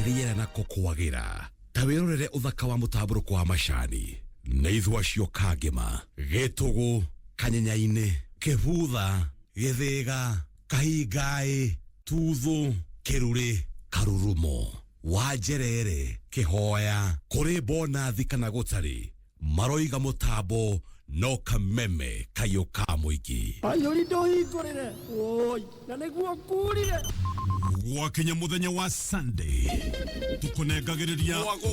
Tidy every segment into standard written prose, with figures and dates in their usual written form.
kwĩharĩria na kũkwagira ta wĩrorere ũthaka wa mũtambũrũko wa macani na ithua cio kangĩma gĩtũgũ kanyenyainĩ kĩbutha gĩthĩga kahingaĩ tuthu kĩrũrĩ karurumo wanjerere kĩhoya kũrĩ bonathi kana gũtarĩ maroiga mũtambo no kameme kayo ka mũingĩ ayori ndohingũrĩre oi na nĩguo kurire wakinya muthenya wa Sunday tukunengagĩrĩria mwago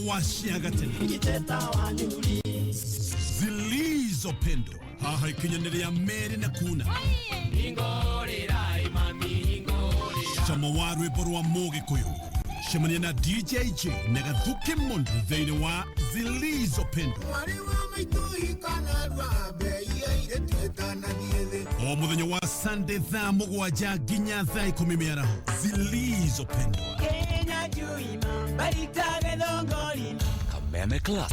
wa ciagatene iteta wa nyuri Zilizopendwa haha ikinyanĩria Meri na Kuna ingorĩra imami ingorĩra Cama wa rwĩmbo rwa Mũgĩkũyũ cemania na DJ Jey na Gathuki Mundu thĩinĩ wa Zilizopendwa o muthenya wa Sunday thaa mũgwanja nginya thaa 10 mĩaraho Zilizopendwa Kenya juima baritage dongorina Kameme Class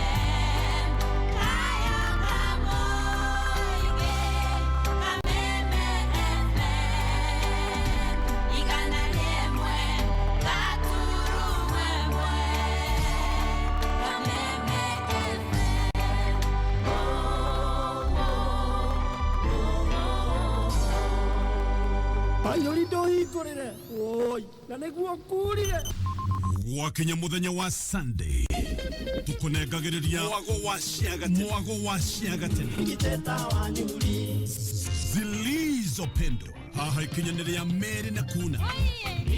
ayori ndohingũrĩre oi na nĩguo kurire wakinya muthenya wa Sunday tukunengagĩrĩria mwago wa ciagatene iteta wa nyuri Zilizopendwa haha ikinyanĩria Meri na Kuna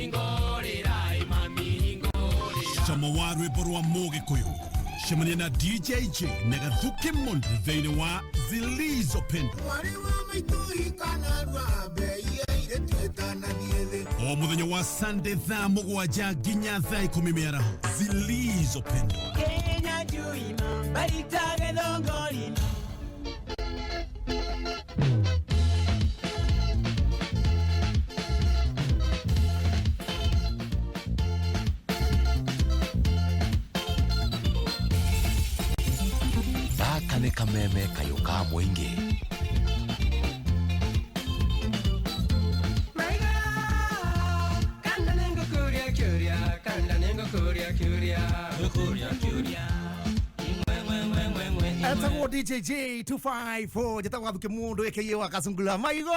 ingorĩra imami ingorĩra Cama wa rwĩmbo rwa Mũgĩkũyũ cemania na DJ Jey na Gathuki Mundu thĩinĩ wa Zilizopendwa o muthenya wa Sunday thaa mũgwanja nginya thaa 10 mĩaraho Zilizopendwa Kenya juima baritage dongorina ねかめめかよかもいんげEtago DJ Jey254 Gathuki Gathuki Mundu Wakasungula maigo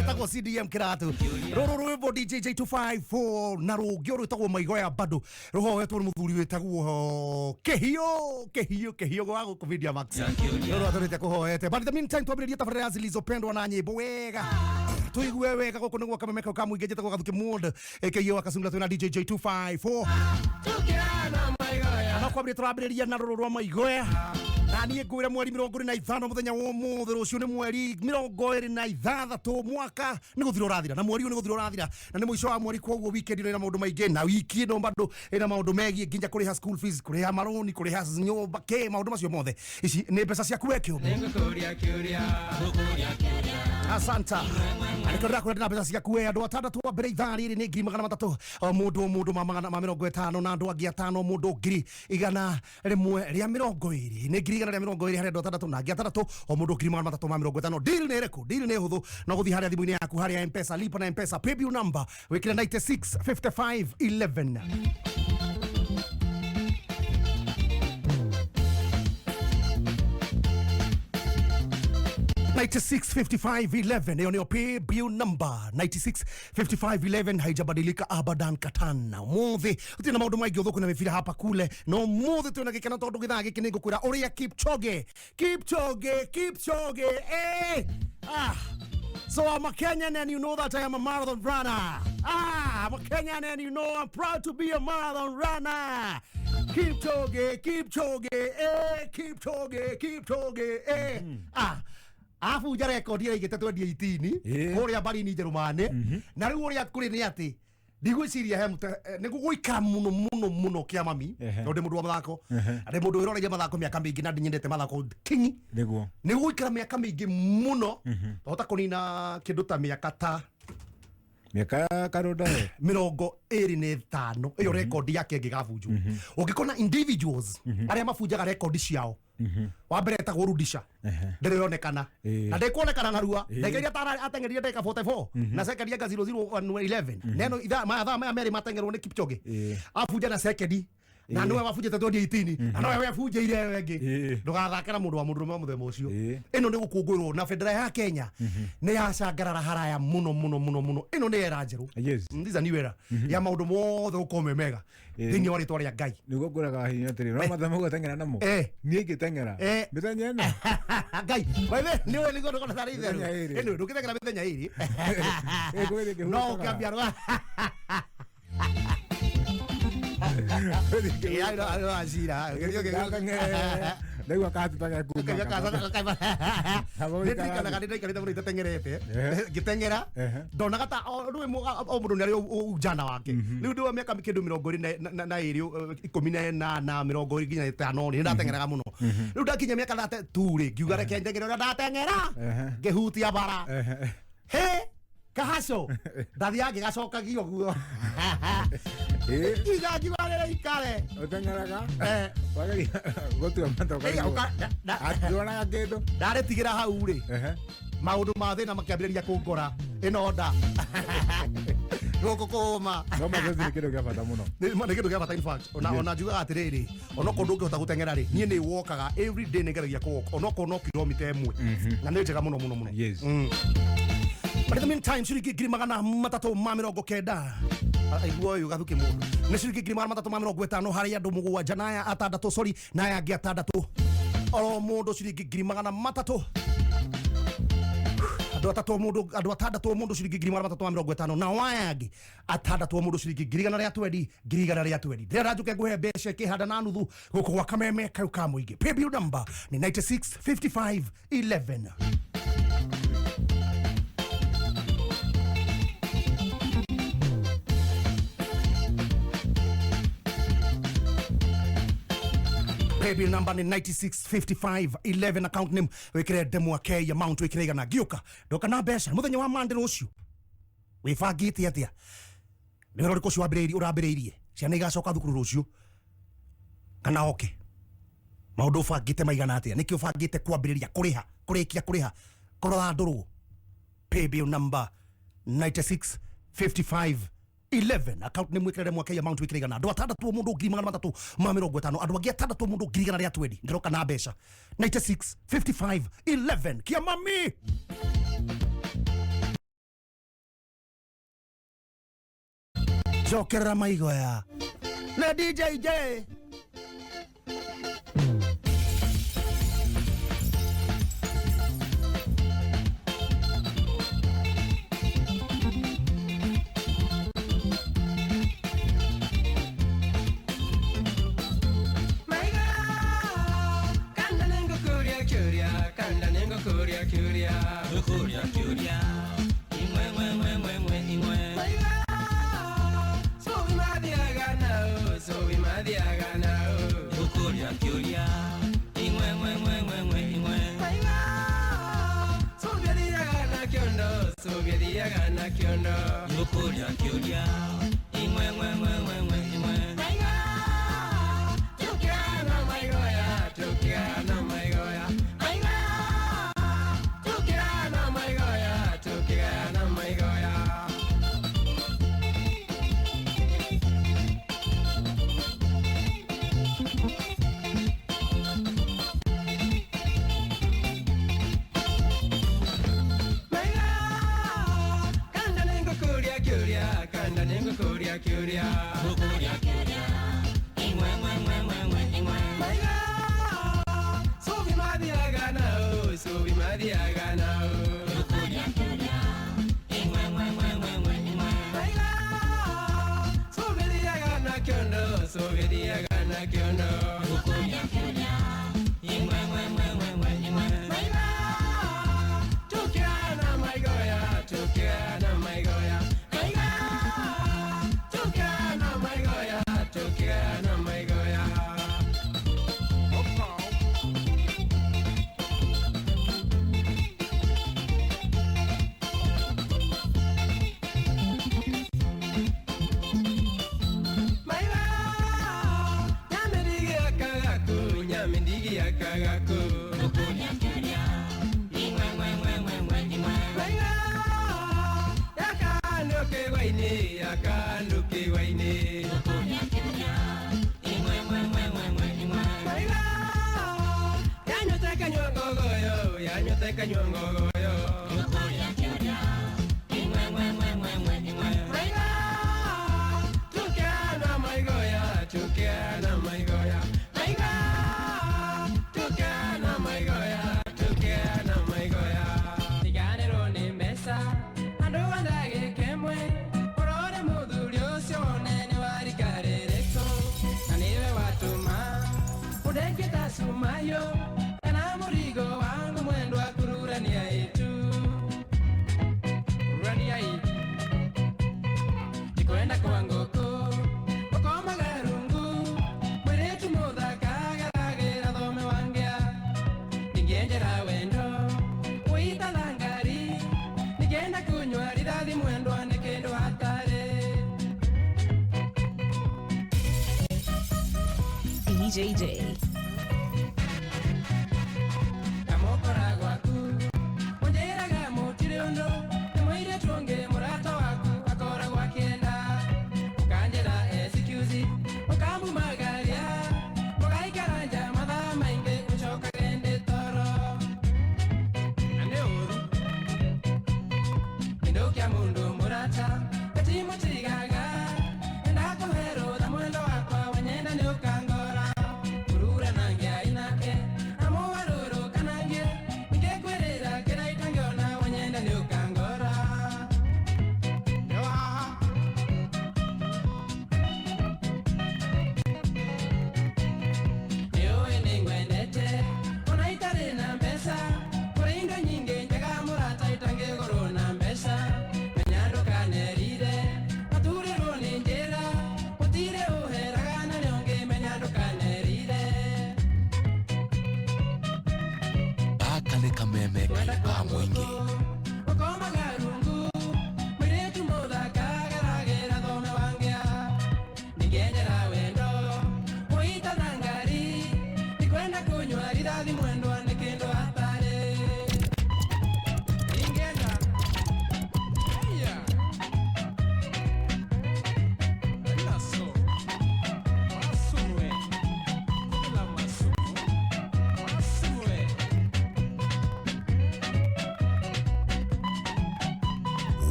etago CDM kiratu rũrũ DJ Jey254 na rũngĩ rwĩtagwo maigo ya bado rũhoetwo nĩ mũthuri wĩtagwo kĩhiũ gwa gũkũ Video Max rũrũ atũrĩte kũhoete but in the meantime twambĩrĩria tabarĩra ya Zilizopendwa na nyĩmbo wega tuigue wega gũkũ nĩguo kamemeka ka mũingĩ Gathuki Gathuki Mundu Wakasungula twĩna DJ Jey254 tukirana maigo ya anakwambia turambĩrĩria na rũrũ rwa maigo ya Nanii ngwĩra mweri 25 muthenya wa ũmũthĩ rũciũ nĩ mweri 26 mwaka nĩ gũthira ũrathira na mweri ũyũ nĩ gũthira ũrathira na nĩ mũico wa mweri koguo weekend ĩno ĩna maũndũ maingĩ na wiki ĩno bado ĩna maũndũ megiĩ nginya kũrĩha school fees kũrĩha maroni kũrĩha nyũmba maũndũ macio mothe ici nĩ mbeca ciaku wekĩo asanta Alikora kwa na pesa ciaku we andũ atandatũ wa mbere ithaa rĩrĩ nĩ 300 mũndũ ma 50 na andũ angĩ 5 mũndũ 100 rĩmwe rĩa 20 nĩ 100 rĩa 20 harĩ andũ atandatũ na angĩ 3 o mũndũ 350 deal nĩ rĩkũ deal nĩ hũthũ no gũthiĩ harĩa thimũ-inĩ yaku harĩa M-Pesa lipa na M-Pesa pay bill number wĩkĩre 965511 965511 hiyo ndio pay bill number 965511 haijabadilika abadan katana muthi utina maundu maingĩ uthuku na mĩbira hapa kule no muthi tuna gĩkena tondũ gĩthaa gĩkĩ nĩ ngũkwĩra ũrĩa Kipchoge so I'm a Kenyan and you know that I am a marathon runner. I'm a Kenyan and you know I'm proud to be a marathon runner. Kipchoge afu ja record ya igete 2018 kuria bari ni Jerumani na riu uria kuri ni ati ndigwiciria he nĩ gũgũikara mũno kĩa mami tondũ mũndũ wa mathako arĩ mũndũ wĩroreire mathako mĩaka mĩingĩ na ndinyendete mathako kinyi nĩ gũgũikara mĩaka mĩingĩ mũno hota kũnina kĩndũ ta mĩaka karoda 25 iyo record yake ĩngĩgabunjwo ũngĩkona individuals arĩa mabunjaga record ciao wa mbere ta gurudisha ndironekana na ndikuonekana narua ndegeria tara atengeria ndeka 44 na sekendi anga 0011 neno mathaa maya meri matengerwo ni Kipchoge afuja na sekendi na niwe wafujite 2018 na niwe wafujire wengi ndugathakira mundu wa mundu muthemba ucio ino ni gukungwirwo na federa ya Kenya ni yacangarara haraya muno ino ni era njeru ndiza ni wera ya maundu mothe ukome mega thini wa ritwa ria Ngai niguo nguraga hinya tiri no mathamo gutengera namo nie ngitengera mithenya ino Ngai wewe niwe niguo ndukona thari itheru ino ndukithengera mithenya iri no ukambia rwa ya ino azira Ndagwa katutaga kuma. Ndikana kandi ndaikarite muri tetengerete. Gitengera. Ndonaga ta o mundu nari ujana wake. Riu ndiwa miaka mikindu 20 na iri 10 na 20 nginya 5 ni ndatengeraga muno. Riu ndakinya miaka ndate turi ngiuga reke ndengere ndatengera. Ngihutia bara. He kahaso ndathiange gacokagio guo igangi warere ikare utengeraga wagari gotu matoka ndona kindu ndaretigira hau ri maundu ma thina makiambiriria kungora ino nda gukukuma no magezi ni kindu gia bata muno ni kindu gia bata in fact ona njuga atiriri ona ko ndungihota gutengera ri nie ni wokaga every day nigeragia kuwoka ona ko no kilomita 1 na ni njega muno yes. But in the meantime, shiringi ngiri magana matatu ma mirongo kenda aiguo uyu Gathuki Mundu ni shiringi ngiri magana matatu ma mirongo itano hari andu mugwanja na ya atandatu sorry na ya ngi atandatu oro mundu shiringi ngiri magana matatu andu atandatu mundu shiringi ngiri magana matatu ma mirongo itano na wayangi atandatu mundu shiringi ngiri igana ria twendi ndira njuke nguhe mbeca kihanda na nuthu guku gwa kameme kau ka muingi pay bill number ni 965511 Bill number ni 965511 account name wikire demo ake amount wikire igana giuka ndoka na mbeca muthenya wa mande rucio wifangite atia nero riko cio urambiriirie ciana igacoka thukuru rucio kana oke maundu bangite maigana atia niki ubangite kwambiriria kurikia kuriha korora nduru pay bill number 965511 account name wikire mwaka ya amount wikire gana andu atandatu mundu ngiri magana matatu ma mirongo itano andu angi atandatu mundu ngiri igana ria twendi ndiroka na mbeca 965511 kia mami jokerera maigo ya na DJ Jey DJ Jey.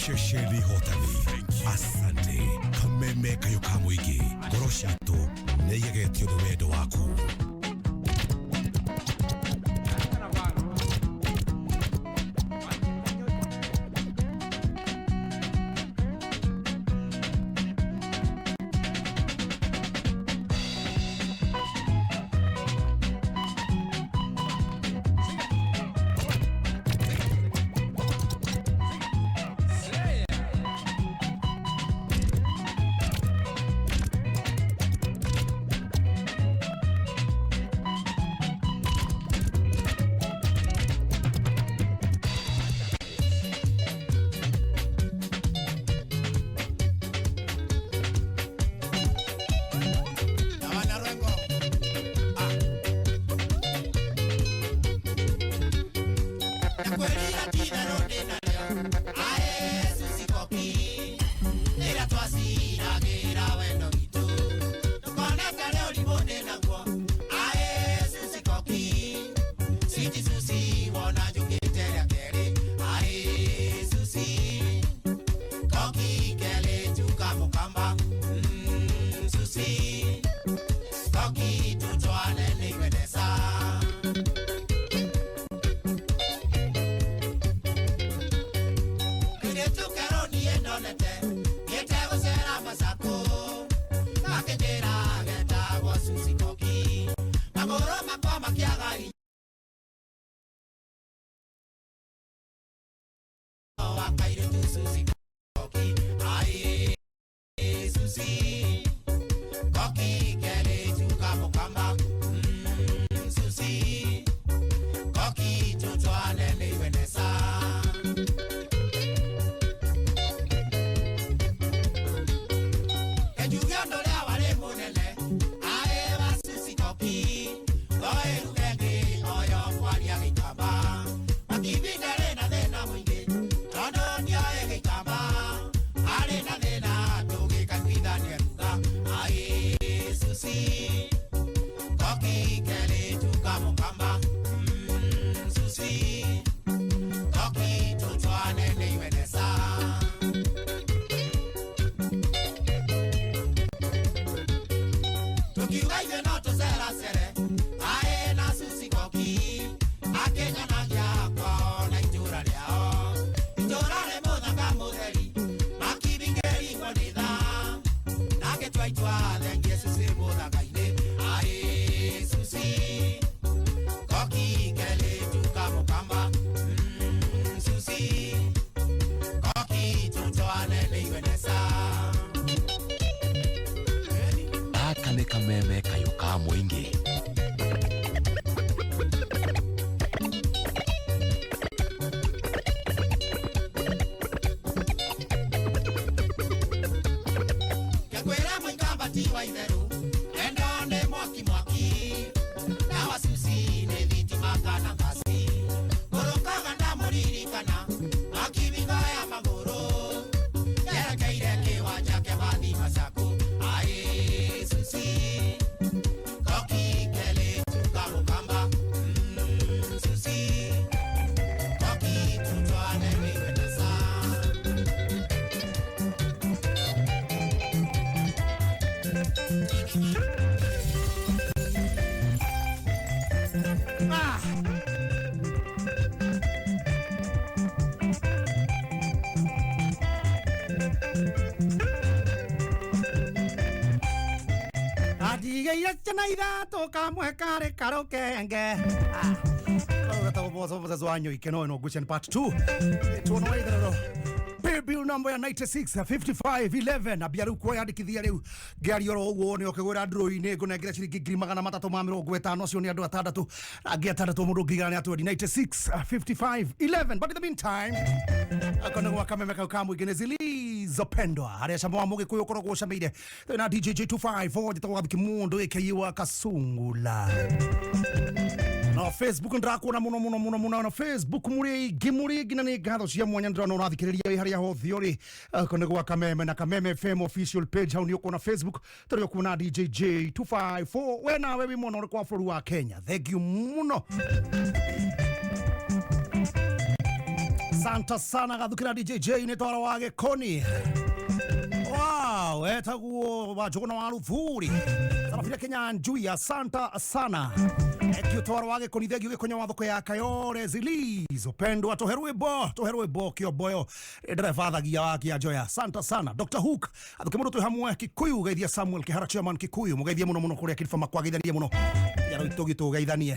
Shesheli hotali asante kameme kayo kamwigi goroshato neyegetio wedo waku nĩ kameme kayo ka mũingĩ. Naida toka mwekare karokenge. Kata bozo bozo wanyo ikeno no guchen part 2. Tuone waidero. Baby number 965511 abiaru kwa yandikithia riu gari oro ugo ni okigura ndroi-ini ngunegira ciringi 350 cio ni andu atandatu angi atandatu mundu ngigana atu 965511 but in the meantime akona gwa kameme ka mwingine Zilizopendwa haria shamba wa mugi kuyo korogwo shamire na DJ Jey254 jitwa Gathuki Mundu Wakasungula Wakasungula na Facebook ndrakona muno na Facebook muri gina ni gatho cia mwanya ndirona urathikiriria haria hothe uri kone gwa kameme na kameme FM official page hau ni ukona Facebook turi ukuna DJ Jey254 we na wewe muno uri kwa bũrũri wa Kenya. Thank you muno. Santa sana gathukira DJ Jey ni twara wa Gĩkoni. Wow, etaguo wajona wa Ruvuri. Sarafira Kenya njuya Santa sana. Ekitwara wa Gĩkoni thegio gĩkonya wa thoko ya Kayore Zilizopendwa toherwe bo kio boyo driver thagia wa kia joya Santa sana. Dr. Hook Gathuki Mundu hamwe Kikuyu geithia Samuel Kihara Chairman Kikuyu mugeithia muno kuria kirifa makwageithania muno yaro itogi geithanie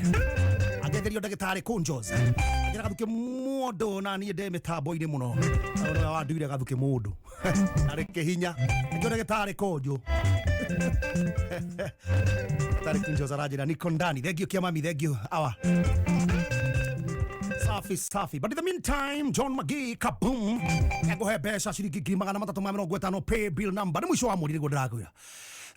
agetherio ndagĩtarĩ Kunjos agira Gathuki Mundu na nie nde mitambo-ini muno ona wa nduire Gathuki Mundu ari kihinya ndio ndagĩtarĩ Kunjo Tari Kunjos arajira niko ndani thegio kia mami thegio awa safi but in the meantime John Magi Kaboom ego hebesha ciringi 350 pay bill number ni mwisho wa mweri niguo ndirakwira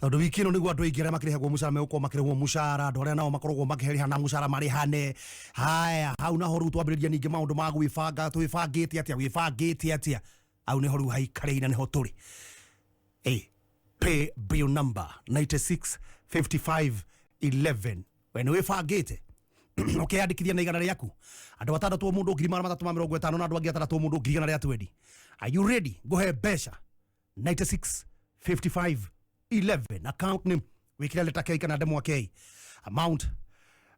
tondu wiki ino niguo andu aingĩ makirihagwo mucara megũkorwo makirihwo mucara andu aria nao makoragwo makĩrĩha na mucara marihane haya hau naho rĩu twambĩrĩria ningĩ maũndũ ma gwĩbanga wĩbangĩte atia hau nĩho rĩu haikareire nĩho tũrĩ pay bill number 965511 we nĩ wĩbangĩte ukiyandikithia na igana riaku andu atandatu mundu 350 na andu angi atandatu mundu 120. Are you ready? Go ahead besha 965511 account name wikira leta k kana demo k amount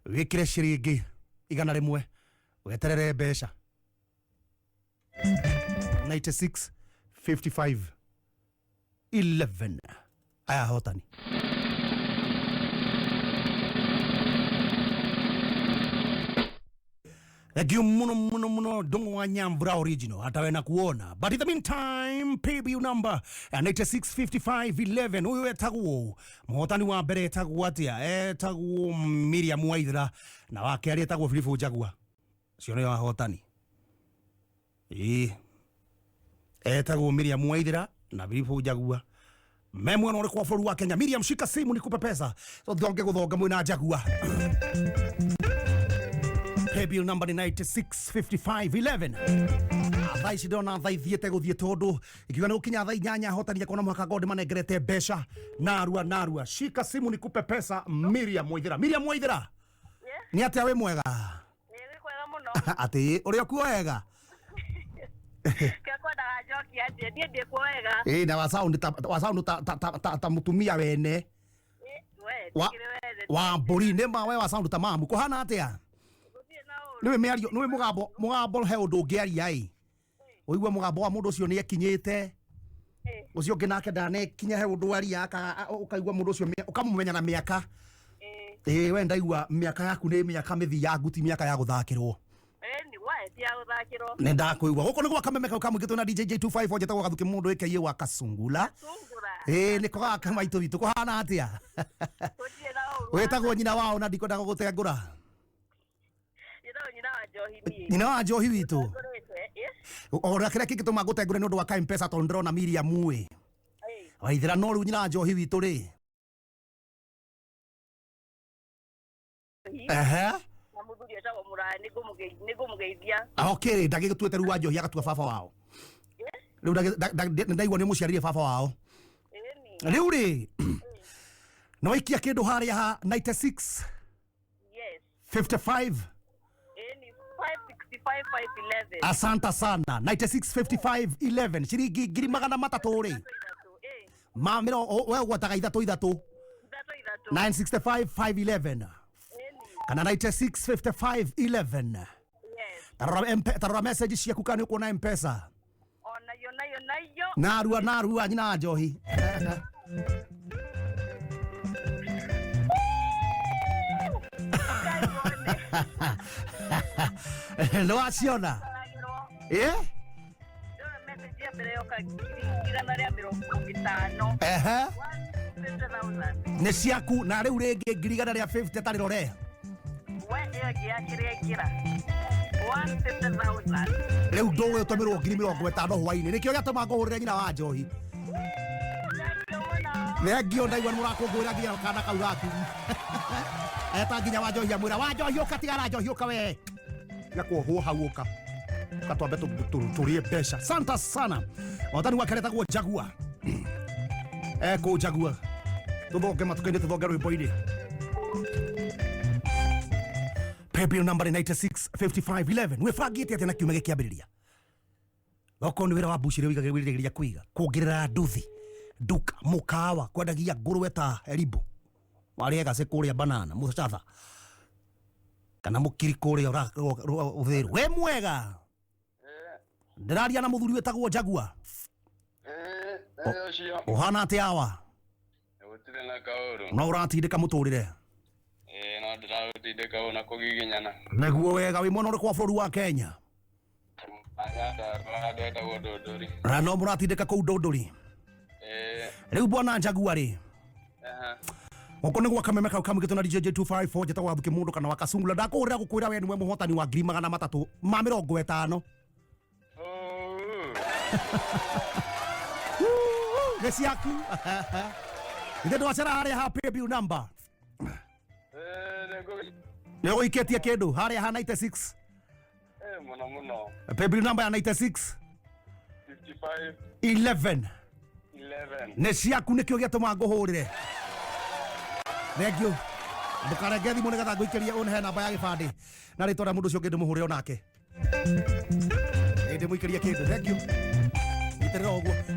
wikire ciringi igana rimwe weterere besha 965511 aya hotani Egi muno dongo wa Nyambura original hata wena kuona. But in the meantime PBU number 965511 huyo etaguo muhotani wa mbere etaguo atia etaguo Miriam Waithira na wake ari etaguo Philip Jagua cio ni hotani etaguo Miriam Waithira na Philip Jagua memwe no kwa bũrũri wa Kenya. Miriam shika simu nikupe pesa so thonge guthonga mwina Jagua pay bill number 965511 thaici ndona thaithiete guthie tondu ikiuga ni gukinya thai nyanya hotania kona mwaka gode manengerete besha narua shika simu nikupe pesa. Miriam Waithira ni atia we mwega ni kwega muno ati uri okuo wega kwa da joki atia ndi kwega na wa sound ta mutumia wene wa mburi ne ma we wa sound ta mamu kuhana atia niwe meario niwe mugambo he undu ngiaria uigwa mugambo wa mundu ucio ni ekinyite ucio nginake ndane kinya he undu aria ukaigwa mundu ucio ukamumenya na miaka we ndaigwa miaka yaku ni miaka mithi ya nguti miaka ya guthakirwo ni wae tia guthakirwo ne ndakuigwa guko ni gwa kameme ka mwingito na DJ Jey254 jetagwo Gathuki Mundu Wakasungula niko gaka maitu bitu kuhana atia. Wetagwo nyina wao na ndiko ndagugutengura. Nyina wa Njohi witu. Ora kira kigituma gutengura ni undu wa M-Pesa to ndrona Miriam we. Waithira no riu nyina wa Njohi witu ri. Muthuri etagwo Murani nigumugeithia. Okay, ndagigituete riu wa Njohi agatua baba wao. Riu ndaigua ni muciarire baba wao. Riu ri. No ikia kindu haria ha 96. Yes. 55. 565 511. Asanta sana. 96 55 11. Shiringi 300 ri. Mamiro wewe gwataga ithatu. 965 511. Kana 96 55 11. Yes. Tarora message ciaku kana uko na M-Pesa. Ona yo. Narua nyina Njohi. Lo aciona. Nĩ ciaku na rĩu rĩngĩ 150 tarĩ rore. Rĩu ndũĩ ũtũmĩrwo 50,000 hwainĩ nĩkĩo gĩatũma ngũhũrĩre nyina wa Njohi. Thengio ndaigua mũrakũngũĩra nginya kana kau gaku. Eta nginya wa Njohi amwĩra wa Njohi ũka tigara Njohi ũka we. Gakwohwo hau ũka. Katwambe tũrĩe mbeca. Santa sana. Wathani wake retagwo Jagua. Eko Jagua. Tuthonge matukaini tuthonge rwimbo-inĩ. Paybill number 96 55 11. Webangĩte atĩa na kiumia gĩkĩambĩrĩria? Goko nĩ wĩra wa Bush rĩu igagĩrĩria kũiga. Kuongerera nduthi. Duka mukawa kwendagia ngũrwe ta Eribo. Warĩega se kũrĩa banana mũcatha. Kana mũkiri kũrĩa ũtheru. We mwega. Ndĩraria na mũthuri wetagwo Jagua. Ũhana atĩa awa? Gũtirĩ na kaũru. No ũratindĩka mũtũrĩre. No ndĩratindĩka ona kũgiginyana. Naguo wega wĩ mwena ũrĩkũ wa bũrũri wa Kenya? Ndetagwo Ndũndũri. No mũratindĩka kũu Ndũndũri. Rĩu bwana Jagua rĩ. Gũkũ nĩ gwa kameme kau kamũgĩtwo na DJ Jey254 Njata Gathuki Mundu kana Wakasungula ndakũhũrĩra gũkwĩra we nĩwe mũhotani wa 350,000. Nĩ ciaku. Ithe ndwacera harĩa ha paybill number. Nĩ ũgũikĩtie kĩndũ harĩa ha 96. Mũno. Paybill number ya 96 55 11. Nĩ ciaku nĩkĩo gĩatũma ngũhũrĩre. Thank you. Ndukarenge thimũ nĩgetha ngũikĩrie ũnehe namba ya gĩbandĩ. Na rĩtwa rĩa mũndũ ũcio ũngĩ ndĩmũhũrĩre onake. Ndĩmũikĩrie kĩndũ. Thank you.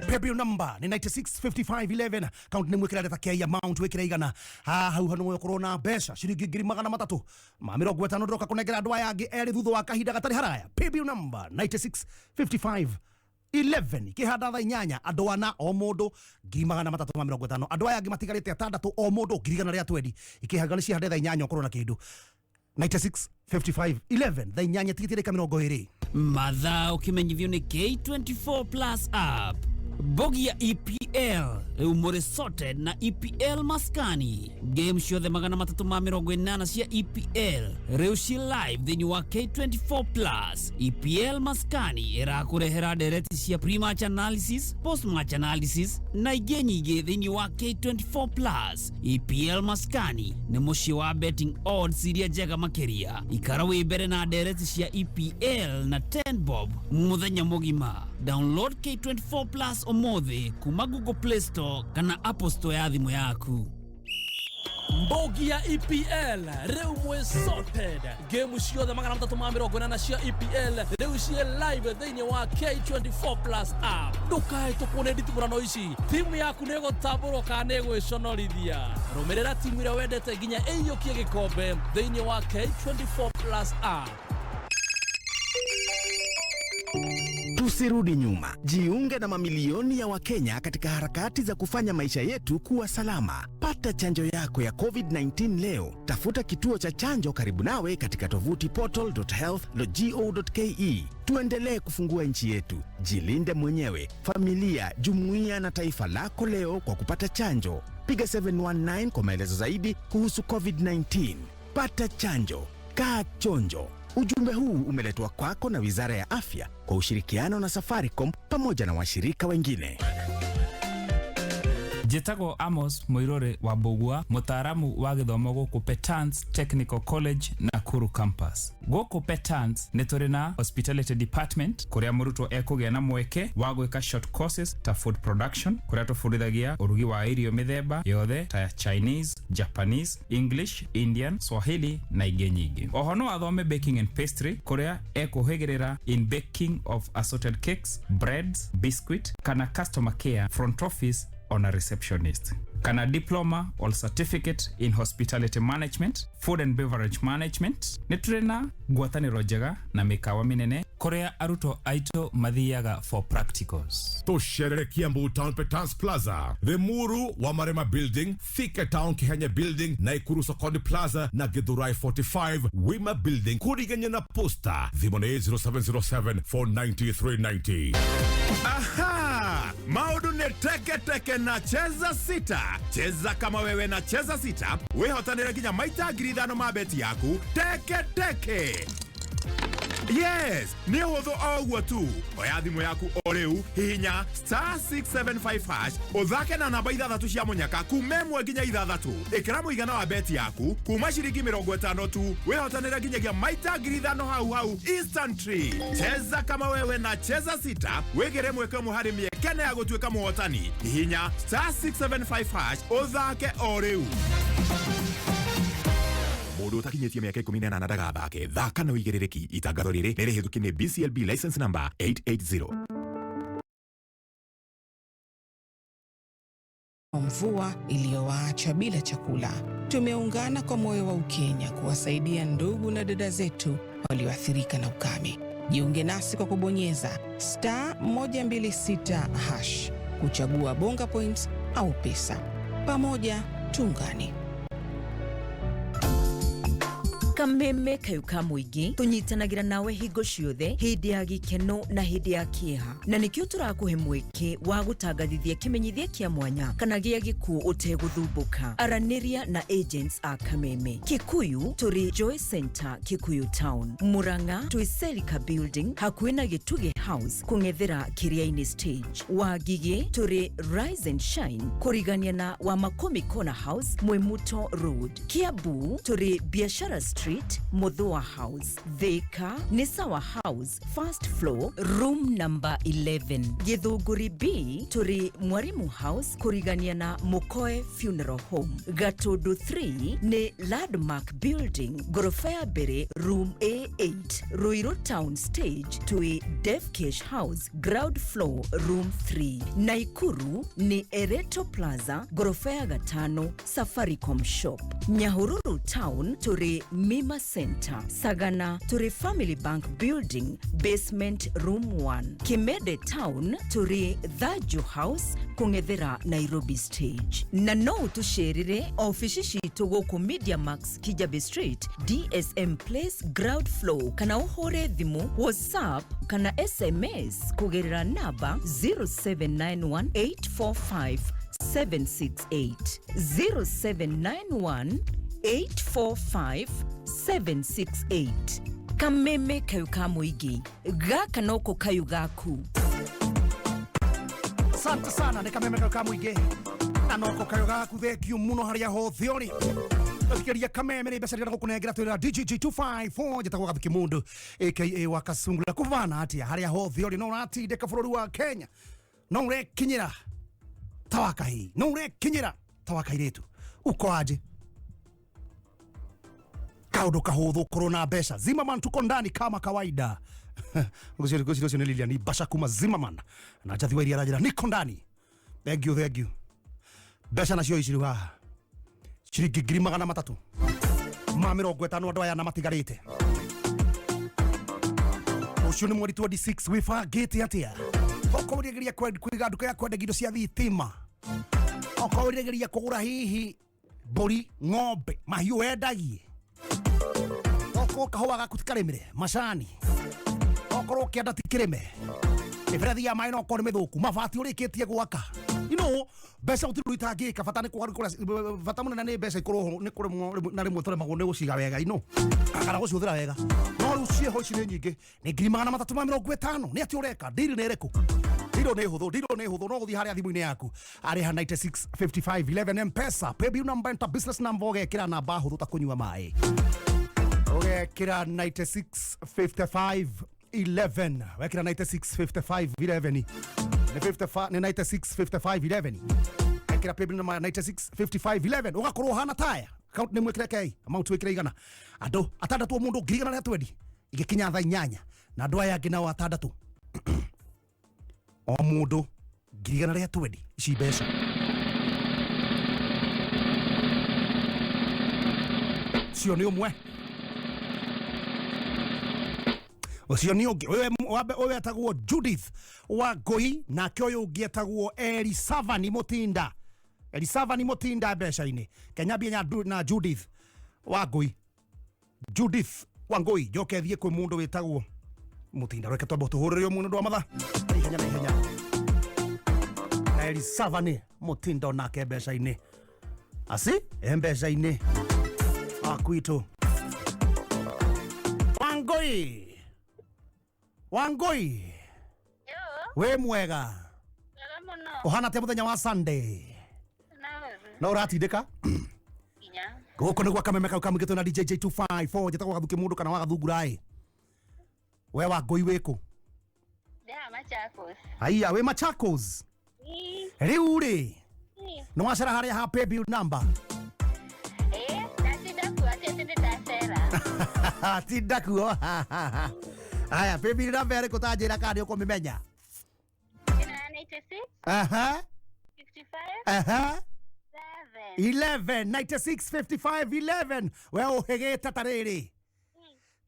Paybill number ni 96 55 11. Count ni mwikira data kia amount wikira igana. Hau hanu ukorwo na mbeca ciringi 300,000. Ma 50 ndoka kunengera andũ aya angĩ erĩ thutha wa kahinda gatarĩ haraya. Paybill number 96 55 11. Kihanda tha inyanya andũ ana o mũndũ 350. Andũ aya angĩ matigarĩte atandatũ o mũndũ 120. Ikihanga nĩ cihande tha inyanya ukorwo na kĩndũ. 96 55 11. Tha inyanya tigitirika 20. Mathaa ukimenyithio ni K24 Plus app. Bogi ya EPL umore sorted na EPL maskani. Game ciothe 380 cia EPL rĩu ci live thĩinĩ wa K24 Plus. EPL maskani ĩrakũrehera ndereti cia pre-match analysis, post-match analysis na ingĩ nyingĩ thĩinĩ wa K24 Plus. EPL maskani nĩ mũciĩ wa betting odds iria njega makĩria. Ikara wĩ mbere na ndereti cia EPL na 10 bob mũthenya mũgima. Download K24 Plus omothe kuma Google Play Store kana Apple Store ya thimũ yaku. Mbogi ya EPL rĩu mwe sorted. Game ciothe 380 cia EPL rĩu cie live thĩinĩ wa K24 Plus app. Ndukae tũkone nditimũrano ici. Timu yaku nĩ gũtambũrwo kana nĩ gwĩconorithia. Rũmĩrĩra timu ĩrĩa wendete nginya ĩiyũkie gĩkombe thĩinĩ wa K24 Plus app. Tusirudi nyuma. Jiunge na mamilioni ya Wakenya katika harakati za kufanya maisha yetu kuwa salama. Pata chanjo yako ya COVID-19 leo. Tafuta kituo cha chanjo karibu nawe katika tovuti portal.health.go.ke. Tuendelee kufungua nchi yetu. Jilinde mwenyewe, familia, jumuiya na taifa lako leo kwa kupata chanjo. Piga 719 kwa maelezo zaidi kuhusu COVID-19. Pata chanjo. Kaa chonjo. Ujumbe huu umeletwa kwako na Wizara ya Afya kwa ushirikiano na Safaricom pamoja na washirika wengine. Jetago Amos Moirore wa Bogua, mutaaramu wa githomo guku Petans Technical College Nakuru Campus. Guku Petans netorena Hospitality Department kuria murutwo ekugea na mweke wa gwika short courses ta food production kuria tufundithagia urugi wa irio mithemba yothe ta Chinese, Japanese, English, Indian, Swahili na ingĩ nyingĩ. Oho no athome baking and pastry kuria ekuhĩgĩrĩra in baking of assorted cakes, breads, biscuit kana customer care front office on a receptionist. Kana diploma or certificate in hospitality management, food and beverage management. Niturena ngwatanĩro njega na mĩkawa mĩnene kuria aruto aito mathiaga for practicals. Tusherere Kiambu Town Petans Plaza, The Muru wa Marema Building, Thika Town Kihenya Building, Naikuru Sokoni Plaza na Githurai 45 Wima Building. Kuriganya na posta thimone 0707490390. Aha! Maudu ne teke na cheza sita. Cheza kama wewe na cheza sita. Wehotanire ginya maita ngiri mabeti yaku teke. Yes, ni hotho ogwo tu. Oya thimu yaku oreu hihinya *675# uthake na namba 6 cia munyaka kumemwe ginya 6. Ikira muigana wa beti yaku kuma ciringi 50 tu. Wehotanire ginyagia maita ngiri 5 hau instantly. Cheza kama wewe na cheza sita. Wegere mweke muhari miekene ya gutuika muhotani. Hihinya *675# uthake oreu. Mundu utakinyetie miaka 18 ndagathake. Thaka na uigĩrĩrĩki. Itangatho rĩrĩ nĩ rĩhĩtũkie nĩ BCLB license number 880. Mvua iliyowaacha bila chakula. Tumeungana kwa moyo wa Ukenya kuwasaidia ndugu na dada zetu walioathirika na ukame. Jiunge nasi kwa kubonyeza *126# kuchagua bonga points au pesa. Pamoja tuungane. Kameme kayuka muingi tunyitanagira nawe hingo ciothe hindi ya gikeno na hindi ya kieha na nikio turakuhe mweke wa gutangathithia kimenyithia kia mwanya kana gia giku uteguthubuka. Araniria na agents a Kameme. Kikuyu turi Joy Center Kikuyu Town. Muranga tui Selika Building hakuhi na Gituge House kung'ethera Kiriaini Stage. Wagige turi Rise and Shine kurigania na wa Makomi Corner House Mwemuto Road. Kiambu turi Biashara Street Muthua House. Thika ni Sawa House first floor room number 11. Githunguri B turi Mwarimu House kurigania na Mukoe Funeral Home. Gatodo 3 ni Landmark Building gorofa ya mbere room A8. Ruiru Town Stage tui Deaf Cash House ground floor room 3. Naikuru ni Ereto Plaza gorofa ya 5 Safaricom Shop. Nyahururu Town turi Mima Center. Sagana turi Family Bank Building basement room 1. Kimede Town turi Thaju House kung'ethera Nairobi Stage. Na no tusherire ofici citu guku Media Max Kijabe Street DSM Place ground floor. Kana uhore thimu WhatsApp kana SMS kugerera namba 0791845768 0791845768. Kameme kayuka muigi gaka noko kayu gaku. Asante sana ni Kameme kayuka muigi na noko kayu gaku. Thank you muno haria ho theory. Tukiria Kameme ni besari gako kunengera twira DJ Jey254 Gathuki Gathuki Mundu aka Wakasungula kuvana atia haria ho theory no ratindeka bururi wa Kenya no rekinyira tawakahi no rekinyira tawakahi letu uko aje kaudo kahudhu corona besha Zimmerman tuko ndani kama kawaida. Ngosiri ni Lilian basha kuma Zimmerman na Jathiwa iria rajira niko ndani. Thank you besha na cio iciruha ciringi 300 ma 50 andu aya na matigarite ucio ni mweri 26 wifangite atia okorigeria kwiga nduka ya kwenda gindo cia thitima okorigeria kugura hihi mburi ng'ombe mahiũ wendagie oko kahũa gaku tikarĩmĩre macani okorwo kĩanda tikĩrĩme mĩberethi ya maĩ no korwo nĩ mĩthũku mabati ũrĩkĩtie gwaka mbeca ũtirũ itangĩka bata nĩ kũgũra bata mũnene nĩ mbeca ikorwo nĩ kũrĩ na rĩmwe tũremagwo nĩ gũciga wega kana gũcihũthĩra wega no rĩu ciĩho ici nĩ nyingĩ nĩ 350 nĩ atĩ ũreka ndiri nĩ ĩrĩkũ ndiro nĩ hũthũ no gũthiĩ harĩa thimũ-inĩ yaku arĩ ha 965511 M-Pesa paybill number enter business number ũgekĩra namba hũthũ ta kũnyua maĩ ũgekĩra 965511 wekĩra 965511 ni 965511 wekĩra paybill number 965511 ũgakorwo hana taya account nĩ mwĩkĩre kei amount wĩkĩre igana andũ atandatũ mũndũ 120 igĩkinya thaa 8 na andũ aya angĩ nao atandatũ o mũndũ 120 ici mbeca cio nĩ ũmwe ucio ni ungi wewe etagwo Judith Wangui nake uyu ungi etagwo Elisavani Mutinda mbeca-inĩ Kenya bia na Judith Wangui joke thie kwĩ mũndũ wetagwo Mutinda reke twambe tuhũrĩre mũndũ wa matha ihenya Elisavani Mutinda nake mbeca-inĩ asi mbeca-inĩ akwitu Wangui we mwega uhana te muthenya wa Sunday no uratindika guko nigwa kameme kau kamugitwo na DJ Jey254 jetagwo Gathuki Mundu kana wa Gathungurai we Wangui wiku Machakos aiya we Machakos riu ri no wacera haria ha paybill number tindaku aya paybill number yako tajira kandi ukomimenya 96 55 11 we uhegeta tariri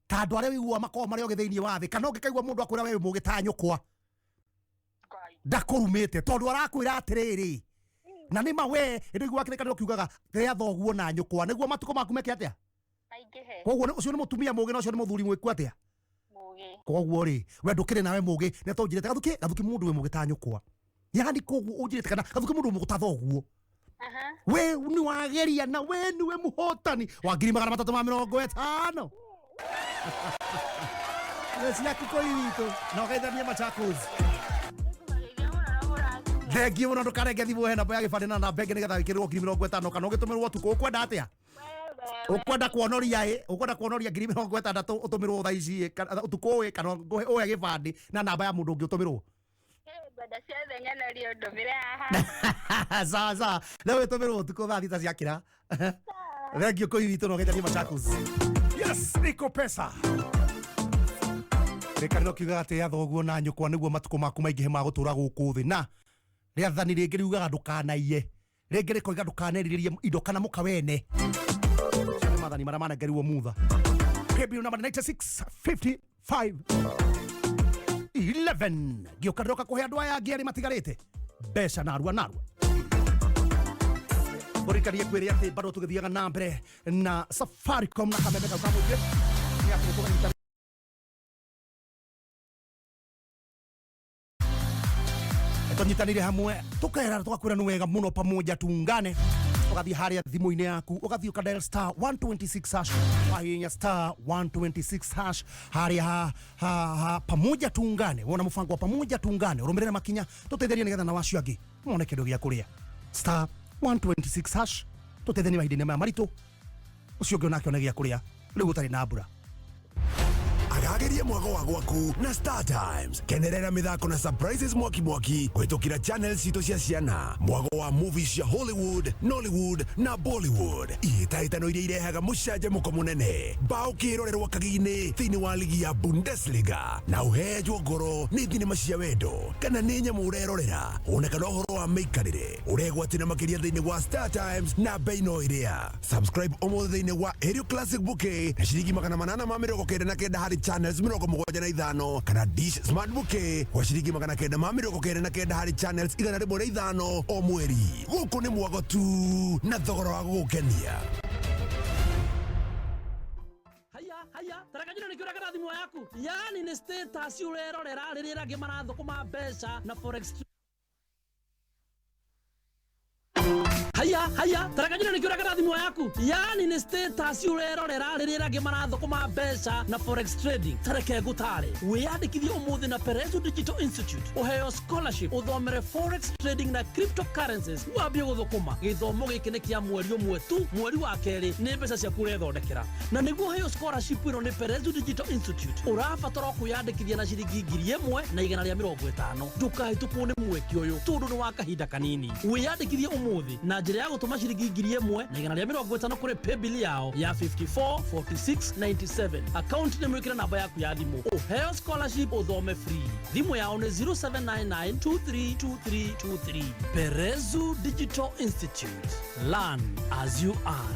tandu aria wigua makoo maria ogithini wa thi kana ungikaigua mundu akwira we mugi ta nyukwa ndakurumite tondu arakwira atiriri na nima we ndigua kile kana ukiugaga ria thoguo na nyukwa niguo matuko maku meke atia aingihe koguo ucio ni mutumia mugi na ucio ni muthuri mwiku atia koguo ri we ndukire nawe mugi ne to njirete Gathuki Mundu we mugi ta nyukwa yani koguo unjirete kana Gathuki Mundu mugi ta thoguo we ni wageria na we ni we muhotani wa 350 Nesi yako koito no kaithania Machakos Thegi muno ndukarenge thimu hena boya gibande na namba ngene getha wikirwo 50 kana ugitumirwo tuko ukwenda atia ukwenda kuonoria 50 utumirwo thaa ici utuko kana oya gibande na namba ya mundu ungi utumirwo bada ciothe nyonorio ndumire haha sawa na utumirwo tuko thaa thita ciakira thengio koito no kaithania Machakos yes niko pesa rekarino kiuga ati ya thoguo na nyukwa niguo matuko maku maingihe ma gutura guku thi na riathani ringi riugaga ndukanaie ringi rikoiga ndukaneririe indo kana muka wene cire mathani maria manengerirwo mutha paybill number 965511 gioka ndoka kuhe andu aya angi ari matigarite mbeca narua urikarie kwiri ati bado tugithiaga na mbere na Safaricom na kameme kau kamwe ni ati tugaita tunyitanire hamwe tukera tukakwira ni wega muno pamoja tuungane ugathi haria thimu-ini yaku ugathi ukadial star 126 hash wahinya star 126 hash haria pamoja tuungane wona mufango wa pamoja tuungane urumirire makinya tutetherie nigetha na wacio angi mone kindu gia kuria star 126 hash tutetherie mahindini maya maritu ucio ngi onake one gia kuria riu gutari na mbura agageria mwago wa gwaku na Star Times kenerera mithako na surprises mwaki kwitukira channel cito cia ciana mwago wa movies cia Hollywood, Nollywood na Bollywood itaitano iria irehaga mucanjamuko munene bao kirorerwa kagini thiini wa ligi ya Bundesliga na uhejwo ngoro ni thinema cia wendo kana ni nyamu urerorera ona kana uhoro wa meikarire uregwatina makiria thiini wa Star Times na beino iria subscribe omo thiini wa Aerial Classic Bouquet na ciringi 899 hari channel channels 75 kana dish smart bouquet kwa shilingi 999 hari channels 105 o mweri. Guku ni mwago tu na thogora wa gukenia. Haya, tarakajino nikiura kana thimu yaku. Yani ni status urerorera ririra ngimara thukuma mbeca na forex. Haya, tarakajino nikiura kana thimu yaku. Yani ni status urerorera ririra ngimara thukuma mbeca na forex trading. Tareke gutare. Wiyandikithie umuthi na Perezu Digital Institute. Uheo scholarship uthomere forex trading na cryptocurrencies. Wambie guthukuma. Githomo giki ni kia mweri umwe tu, mweri wa keri ni mbeca cia kurethondekera. Na niguo heo scholarship ino ni Perezu Digital Institute. Urabatara kuyandikithia na ciringi 1,150. Ndukahitũkwo ni mweki uyu tondu ni wa kahinda kanini. Wiyandikithie umuthi na njira ya gutuma ciringi 1,150 kuri paybill yao ya 544697. Account ni mwikira namba yaku ya thimu. Uheo scholarship uthome free. Thimu yao ni 0799232323. Perezu Digital Institute. Learn as you earn.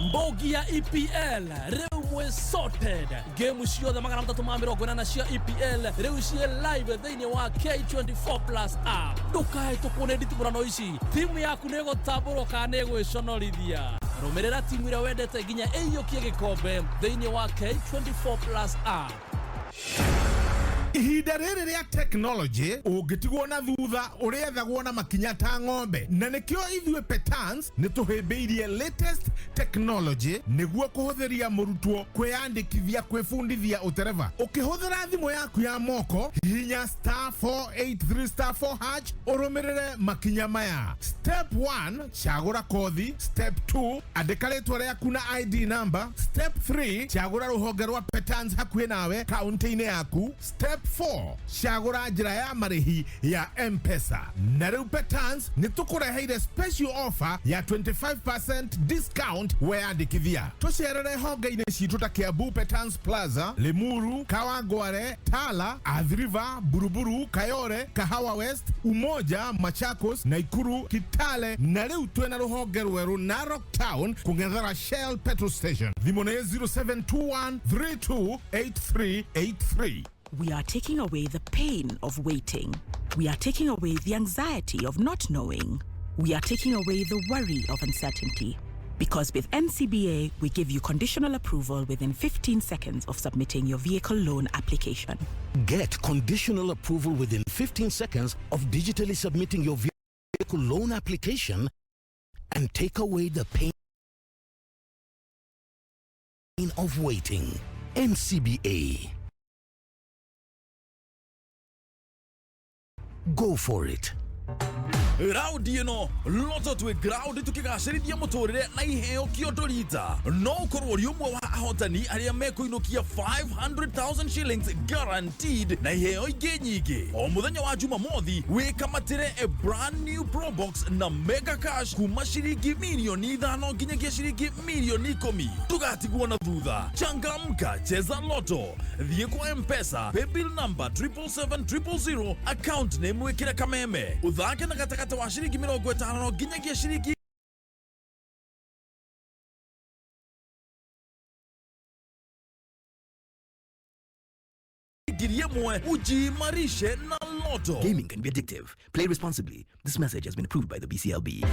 Mbogi ya EPL reu mwe sorted. Game ciothe 380 cia EPL reu cie live thiini wa K24 Plus app. Ndukahitũkwo nĩ nditimũrano ici. Timu yaku nĩ gũtambũrwo kana nĩ gwĩconorithia. Rũmĩrĩra timu ĩrĩa wendete nginya ĩiyũkie gĩkombe thiini wa K24 Plus app. Ihinda rĩrĩ rĩa technology ũngĩtigwo na thutha ũrĩethagwo na makinya ta ng'ombe, na nĩkĩo ithuĩ Petans nĩtũhĩmbĩirie latest technology nĩguo kũhũthĩria mũrutwo kwĩyandĩkithia kwĩbundithia ũtereva. Ũkĩhũthĩra thimũ yaku ya moko hihinya *483*4# ũrũmĩrĩre makinya maya. Step 1 cagũra kothi. Step 2 andĩka rĩtwa rĩaku na ID number. Step 3 cagũra rũhonge rwa Petans hakuhĩ nawe kaunti-inĩ yaku. Step 4 cagũra njĩra ya marĩhi ya M-Pesa. Na rĩu Petans nĩtũkũreheire special offer ya 25% discount weyandĩkithia. Tũcerere honge-inĩ citũ ta Kiambu Petans Plaza, Limuru, Kawangware, Tala, Athi River, Buruburu, Kayore, Kahawa West, Umoja, Machakos, Naikuru, Kitale, na rĩu twĩna rũhonge rwerũ Narok Town kũng'ethera Shell Petrol Station. Thimũ nĩ 0721328383. We are taking away the pain of waiting. We are taking away the anxiety of not knowing. We are taking away the worry of uncertainty. Because with NCBA, we give you conditional approval within 15 seconds of submitting your vehicle loan application. Get conditional approval within 15 seconds of digitally submitting your vehicle loan application and take away the pain of waiting. NCBA. Go for it. Raundi ĩno loto twĩ ground tukigacĩrithia mũtũrĩre na iheo kĩondo rita. No ũkorwo ũrĩ ũmwe wa ahotani arĩa mekũinũkia 500,000 shillings guaranteed na iheo ingĩ nyingĩ. O mũthenya wa Jumamothi wĩkamatĩre a brand new Pro Box na mega cash kuma ciringi milioni 5 nginyagia ciringi milioni 10. Tũgatigwo na thutha. Changamka, cheza loto. Thiĩ kwa M-Pesa, paybill number 77700, account name wĩkĩre kameme. Uthake na katakata wa shiringi 50 nginyagia shiringi ujimarishe na loto. Gaming can be addictive. Play responsibly. This message has been approved by the BCLB.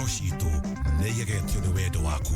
ngoro citu neigegetio ni wendo waku.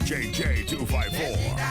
DJ Jey254.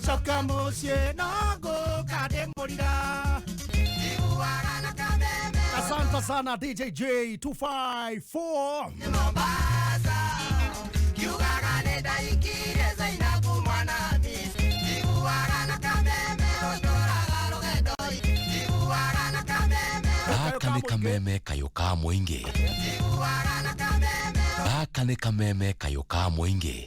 Soka monsieur nago kade morira. Asante sana DJ Jey254. Aka ni kameme kayo ka mwingi. Aka ni kameme kayo ka mwingi.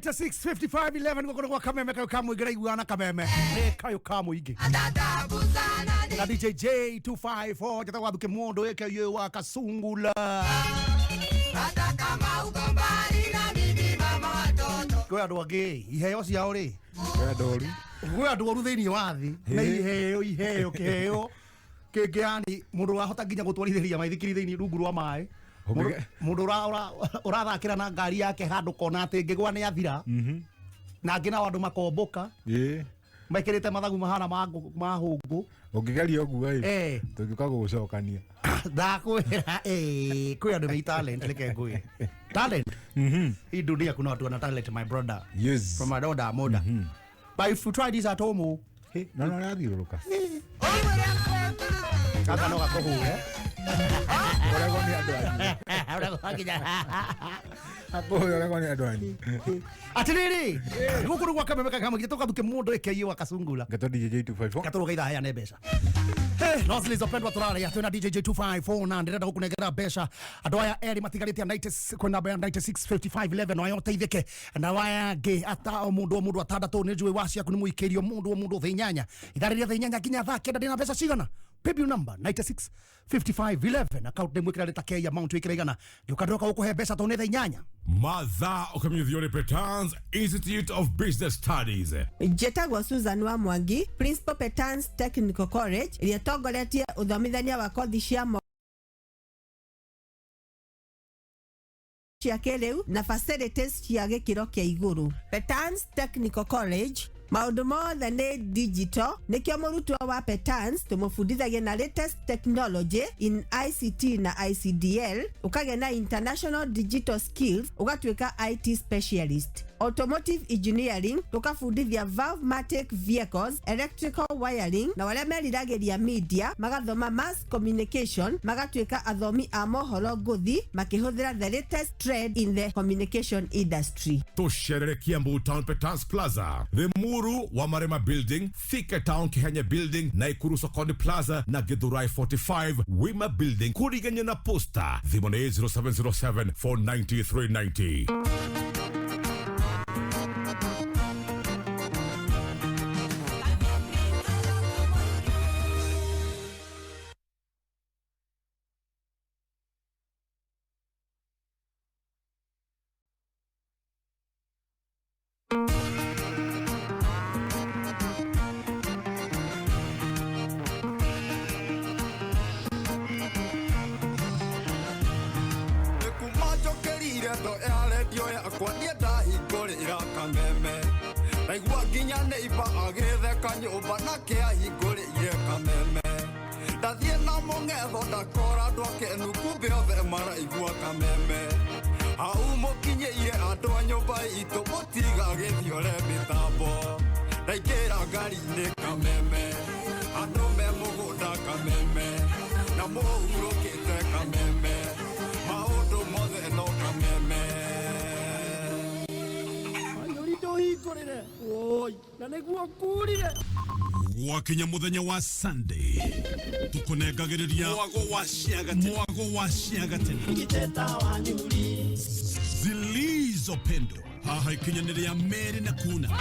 965511 gukuru kwa Kameme Kaboooom Karibu Thiinii Kameme Kaboooom igi na DJ Jey254 Gathuki Mundu Wakasungula kwa ndo age iheo ciao ri kwa ndo ru thiini wa thi na iheo kiheo kingiani mundu wahota nginya gutwarithiria maithikiri thiini rungu rwa mai mundu urathakira na ngari yake handu kona ati ngigwa ni athira na ngina wandu makomboka maikirite mathagu mahana ma hungu ungigeria oguo tungiuka gucokania ndakwira kwi andu me talent like ngui talent hii dunia kuna watu wana talent my brother yes from my daughter moda but if you try this at home no yathiuruka kaka no gakohu Orego ni andu anyu. Orego hakinya. Orego ni andu anyu. Atiriri. Gukuru kwa Kameme Kaboooom Gathuki Mundu Wakasungula. Gato DJ Jey254. Gato gaitha haya ne besha. No Zilizopendwa turare ya tuna DJ Jey254 na ndirenda gukunengera besha. Andu aya eri matigarite 90 kwenda 965511 no ayo teithike na waya ngi ata o mundu atandatu ni njui wacia kuni muikirio mundu thinyanya. Ithariria thinyanya kinya tha kenda ndina besha cigana. Paybill number 965511 account name wikira leta K amount wikira igana ndukandoka gukuhe mbeca to netha inyanya Matha Okamithio Petans Institute of Business Studies Jetagwa Susan wa Mwangi Principal Petans Technical College iria tongoretie uthomithania wa kothi cia cia keriu na facilities cia gikiro kia iguru Petans Technical College maundu mothe ni digital nikio murutwo wa Petans tumufundithagia na latest technology in ICT na ICDL ukage na international digital skills ugatuika IT specialist automotive engineering tukafundithia valve-matic vehicles electrical wiring na wale meriragiria media magathoma mass communication magatuika athomi a mohoro nguthi makihuthira the latest trend in the communication industry Tusherere Kiambu Town Petans Plaza the Muru wa Marema Building Thika Town Kihenya Building Naikuru Sokoni Plaza na Githurai 45 Wima Building kuriganya na posta thimone 0707 49390 Naigua nginya neighbor agitheka nyumba nake ahingũrĩire Kameme ndathie na mũng'etho ndakora andũ akenu kumbe othe maraigua Kameme hau mũkinyĩire andũ a nyũmba itũ mũtigagĩthiore mĩtambo ndaingĩra ngari-inĩ Kameme andũ me mũgũnda Kameme na mũhurũkĩte Kameme maũndũ mothe no Kameme Ikorire oi na niguo kurire wakinya muthenya wa Sunday tukunengagiriria mwago wa ciaga tene kiteta wa nyuri Zilizopendwa haha ikinyaniria Meri na Kuna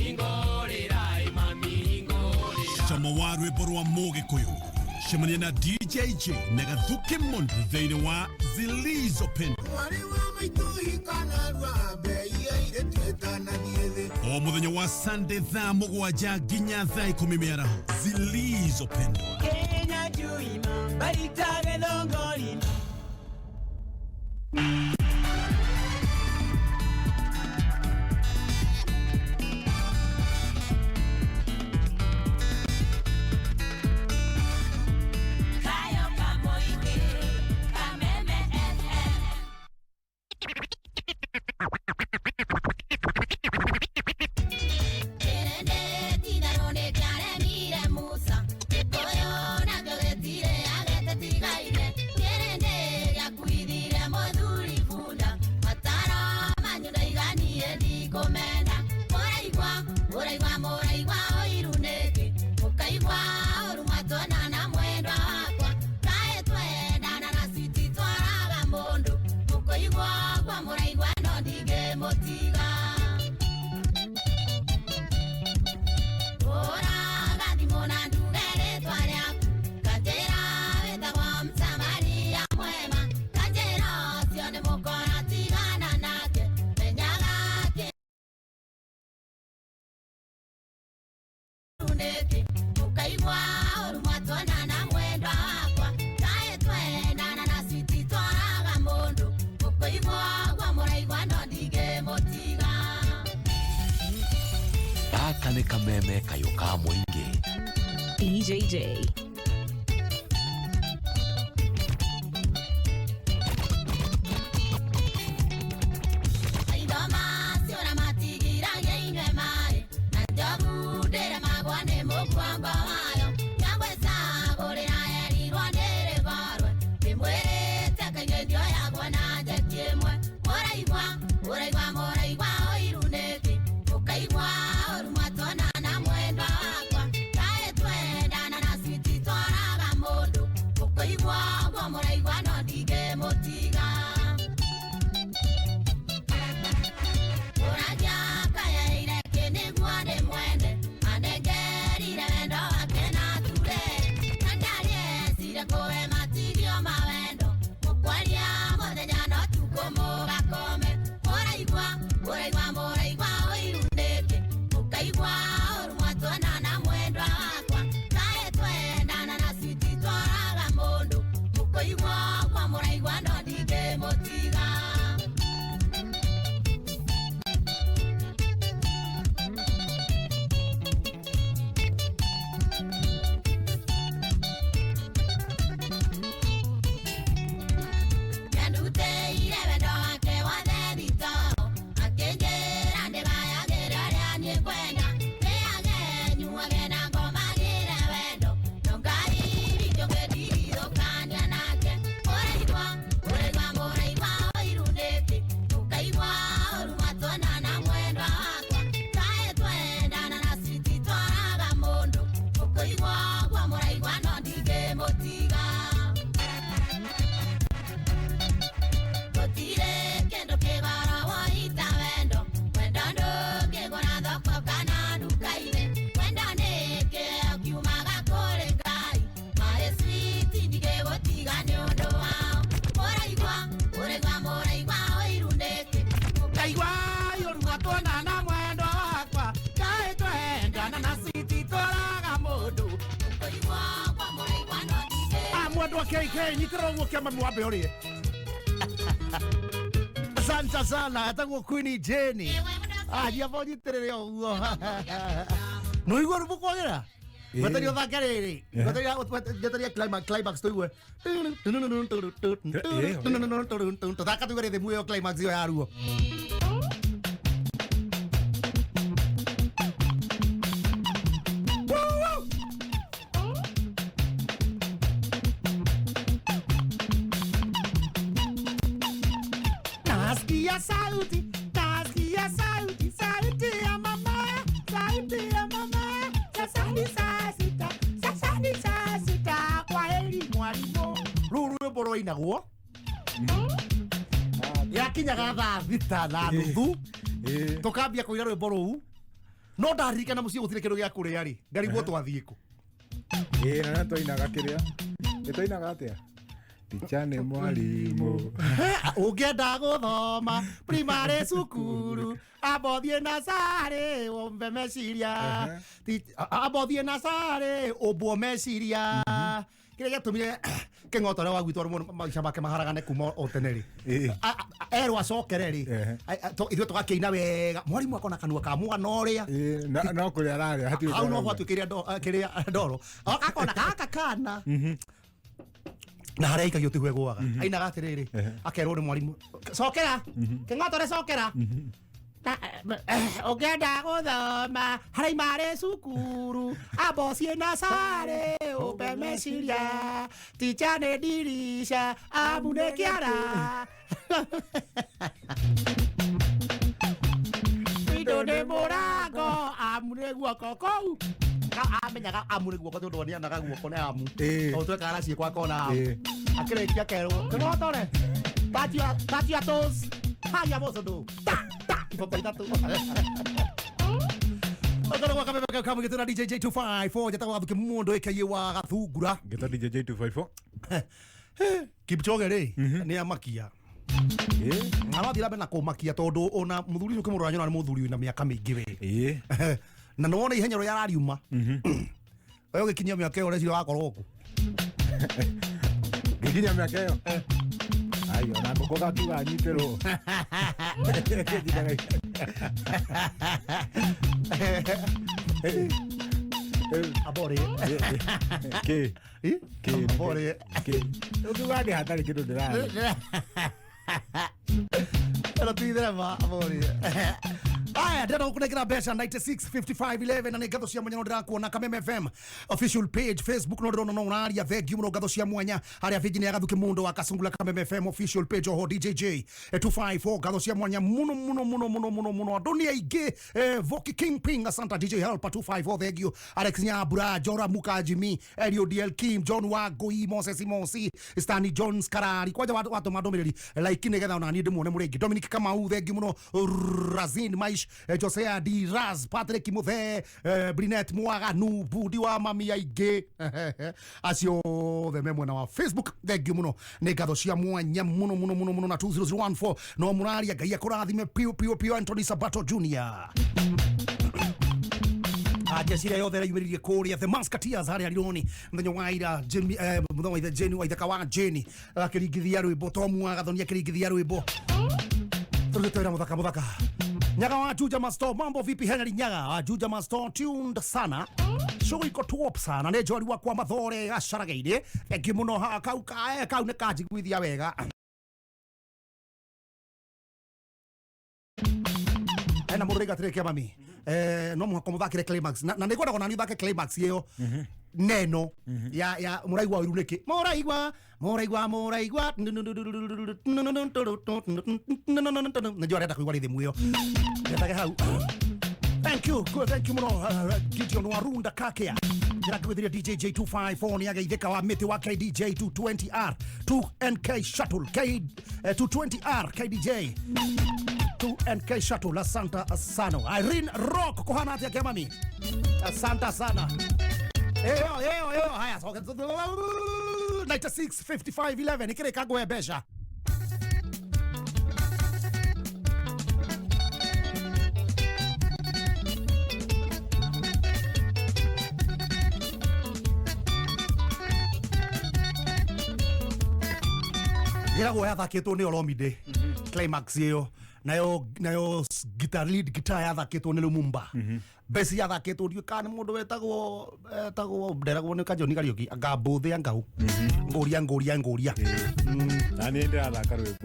ingorira imami ingorira Cama wa rwimbo rwa Mũgĩkũyũ cemania na DJ Jey na Gathuki Mundu thĩinĩ wa Zilizopendwa o muthenya wa Sunday thaa mũgwanja nginya thaa 10 mĩaraho Zilizopendwa Kenya juima baritage dongorina Motiga Kane kameme kayoka mwingi. DJ Jey. Asante sana atakuwa Queen Jenny. Ndiavoji terere ugo. No igoro bukwagera. Watario thakariri. Watario climax to igwe. Thaka tugere the muyo climax yo yaruo. Sauti ya mama, sasani saa sita, kwa heri mwalimu. Ruru boro inaguo. Yakinya gatha thita na nuthu. Tukambia kuira rwe boro u. No ndarika na mucio gutire kindu gia kuria ri. Ngarigwo twathie ku. Na twainaga kiria. Twainaga atia? Tichane mwalimu. Ugenda guthoma primary sukuru. Abothie na sare ombe meciria. Abothie na sare obwo meciria. Kire gatumire kengotore wa gwitwa rumo maica make maharagane kuma o teneri. Erwa cokereri. Ithuĩ tũgakeina wega. Mwarimu akona kanua ka mwana ũrĩa. No kũrĩa ararĩa hatirĩ. Hau no gwatuĩkĩria kĩrĩa ndoro. Akona gaka kana. Na harĩa ikagio tihwe gwaga. Ainaga atĩrĩrĩ. Akerwo nĩ mwarimu. Cokera. Kengotore cokera. Ugenda guthoma primary sukuru. Abocie na sare ombe meciria. Tichane dirisha amune kiara. Idone morago amune guoko kou. Amenyaga amune guoko tondu ni anaga guoko na amu. Tondũ twekara cie kwa kona amu. Akĩrĩkia kerwo kengotore. Touch your toes. Haya mosodo. Ogoro wakabe kama gitana DJ Jey254 jata Gathuki Mundu aka Wakathungura. Gita DJ Jey254. Kipchoge ri ni amakia. Arathira bena kumakia tondu ona muthuri ucio kimurora nyona ni muthuri wina miaka mingi we. Na no wona ihenya ro yarariuma. Wewe kinyia miaka yao leo wako huko. Kinyia miaka yao. Ayo na ngoka tu anyitero. Abore. Ke. Abore. Ke. Ndio wage hatari kitu ndani. Ela tuidera ma abore. Aya, ndenda kunekera besha 965511 na ngatho cia mwanya ndira kuona Kaboooom FM official page Facebook no ndona no unaria thegi muno ngatho cia mwanya haria Virginia Gathuki Mundu Wakasungula Kaboooom FM official page ho DJ Jey254 ngatho cia mwanya muno adonia ige Voki King Ping asanta DJ Helper 254 thegi Alex Nyabura Jora Mukajimi Elio DL Kim John Wagoi Moses Mosi Stanley Jones Karari kwaja watu madomereri like negetha ona ni ndimone murengi Dominic Kamau thegi muno Razin Maish Josea Di Raz Patrick Muthe Brinet Mwaga Nubudi wa mami aige acio the memo na wa Facebook thegi muno ne ngatho cia mwanya muno na 20014 no muraria ngai akurathime pio Anthony Sabato Jr. Ajacira yothe yumiririe kuria the Musketeers haria Lironi mthenya wa ira muthenya wa Jeni wa ithaka wa Jeni akiringithia rwimbo Tomu agathonia akiringithia rwimbo tulitera muthaka Nyaga wa Juja Master, mambo vipi Henry Nyaga wa Juja Master tuned sana show iko top sana ne jori wa kwa mathore acarageire eki muno kau ne kajiguithia wega ena muriga treke mami no muhako muthakire climax na nikwenda kona ni thake climax iyo neno ya muraigwa iruniki muraigwa najua renda kuigwa rhythm iyo ndage hau thank you muno Gideon Warunda Kakea jira kwithiria DJ Jey254 ni ageithika wa miti wa KDJ 220R 2NK shuttle K220R KDJ 2NK shuttle asanta sana Irene Rock kohana atia kemami asanta sana Eyo haya 965511 ikire kagwe besha Irago yathakitwo ni Olomide climax iyo nayo lead guitar yathakitwo ni Lumumba bass yathakitwo dio kana mundu wetagwo nderagwo ni Kajoni Kariuki angambuthe angau ngoria na ni ndira thaka rwimbo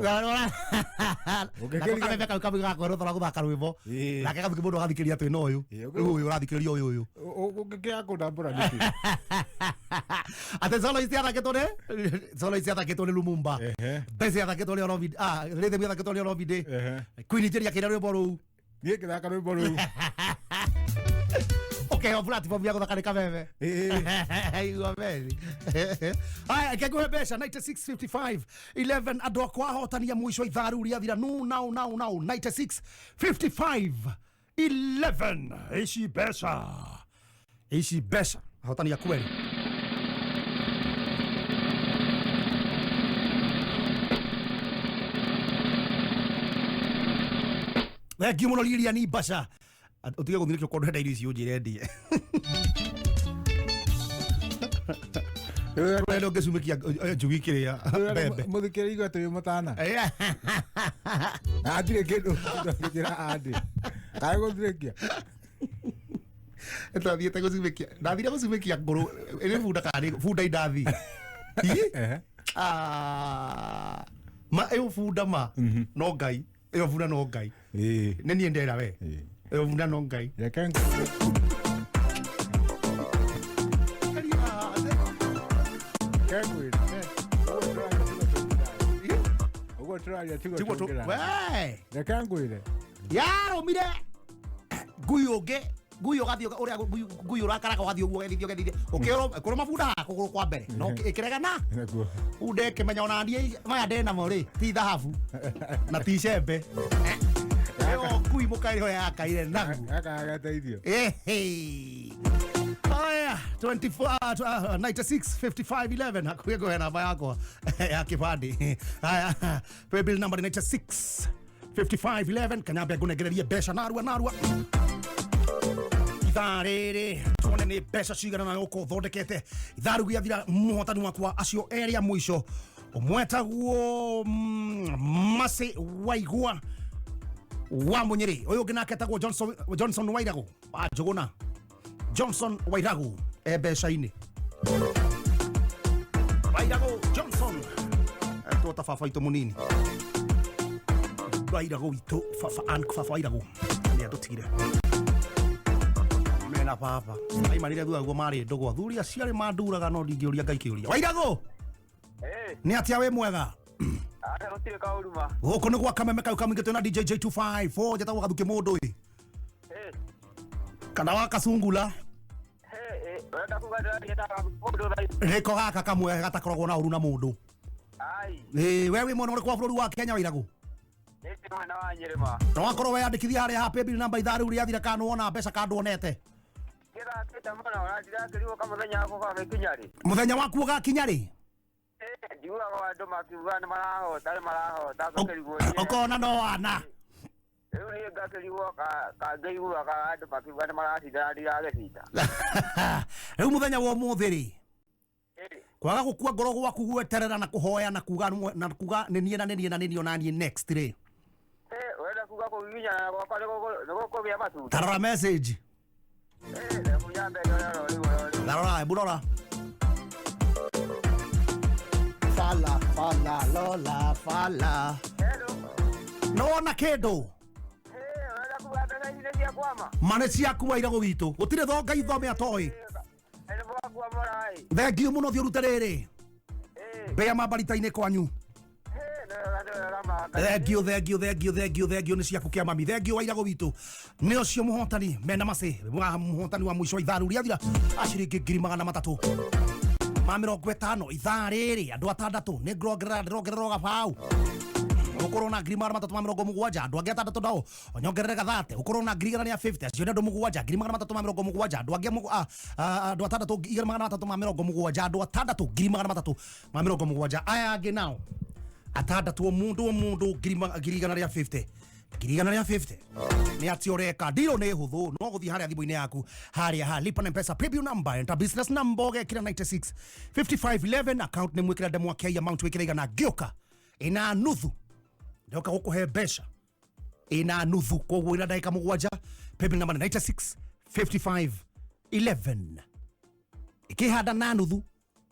ukekeka kabiga kwero thora guthaka rwimbo nake Gathuki Mundu agathikiria twina uyu urathikiriria uyu ukekea kundambura niki ate solo isiathakitwo ni Lumumba bass yathakitwo ni Olomide rhythm yathakitwo ni Olomide Queen Jerry akira rwimbo ruu nie kithaka rwimbo ruu Okay, on platform yako thakanika bebe. Aiwa beli. Aya, kegwe besha 965511 andwa kwa hotania mwisho itharu ria thira now 965511 Ishi besha hotania kweli. Gimuno liria ni basha utige guthirikio kondu henda irio icio njire ndie Rwendo ngecumikia njugi kiria bembe muthikiri igwa turi mutana atire kindu ngira andi kai guthirikia ethathiete gucumikia ndathire gucumikia nguru iri funda indathi ma eyo funda ma no ngai eyo funda no ngai ne ni ndera we eyo funda no ngai yakenga Nekangwire yaro mire guyuge guyo gathio uria guyo rakaraga gathio guo gethithio ukero koro mafunda kuguru kwa mbere no ikiregana unde kimenya ona ndie maya ndena mo ri ti dhahabu na ti cembe yo gui mukaire ho ya kaire nagu akagateithio Aya 24 965511 hakuego hena namba yako ya kibandi aya paybill number 965511 kanyambia gunegereria besha narua ithariri tuone ni mbeca cigana na uko thondekete itharu giathira muhotani wakwa acio area mwisho umwetagwo Masi Waigua wa Munyiri uyu nake etagwo Johnson Wairagu ajuguna Johnson Wairagu mbeca-ini Wairagu Johnson tuota fafa ito munini Wairagu ito fafa Wairagu ni atutigire mena papa ai marire thua go mari ndogo athuri aciari manduraga no ndingiuria ngai kiuria Wairagu ni atia we mwega ara rutire ka uruma uko ni gwa kameme kau kamingite na DJ Jey254 Gathuki Gathuki Mundu kana wakasungula wenda kugadira ngeta mundu reko gaka kamwe gatakoragwo na uruna mundu ai wewe mwana uri kwa bũrũri wa Kenya Wairagu nĩ mwana wa Nyĩrĩma no akorwo we andikithia harĩa happy bill number itharu ria thira kana wona mbeca kandu onete kira kita mwana ũranjira kĩriwo ka mũthenya wako ka gĩkinya rĩ mũthenya waku ũgakinya rĩ ndiugaga andũ makiuga nĩ marahota ngakĩrigwo ũkona no wana rĩu niĩ ngakĩrigwo kangeiguaga andũ makiuga nĩ maracinda ndiragĩcinda rĩu mũthenya wa ũmũthĩ rĩ kwaga gũkua ngoro gwaku gweterera na kũhoya na kuga nĩ niĩ onanie next rĩ wenda kuga kũgiginyana gwakwa nĩ gũkũgĩa matunda tarora message tarora hebu rora fala lola fala nona kĩndũ mane ciaku Wairagu witũ gũtirĩ thonga ithome atoĩ thengiũ mũno thiĩ ũrute rĩrĩ mbĩa mambarita-inĩ kwanyu thengiũ nĩ ciaku kĩa mami thengiũ Wairagu witũ nĩ ũcio mũhotani mena Masi mũhotani wa mũico itharu rĩa thira aciringi 300 50 ithaa rĩrĩ andũ atandatũ nĩ ndĩrongerera gabau ukorwo na 370 andũ angĩ atandatũ nao onyongerere gathate ukorwo na 350 acio nĩ andũ mũgwanja 370 andũ angĩ andũ atandatũ 370 andũ atandatũ 370 aya angĩ nao atandatũ mundu 350 ni atioreka ndiro ni huthu no guthi haria thimu-ini yaku haria ha lipa na mpesa preview number enter business number gekira 96 5511 account ni mwikira demo wa kei amount wikira igana gioka ina nuthu ndoka gukuhe mbeca ina nuthu koguo ina dakika mugwanja preview number 96 5511 ikihanda na nuthu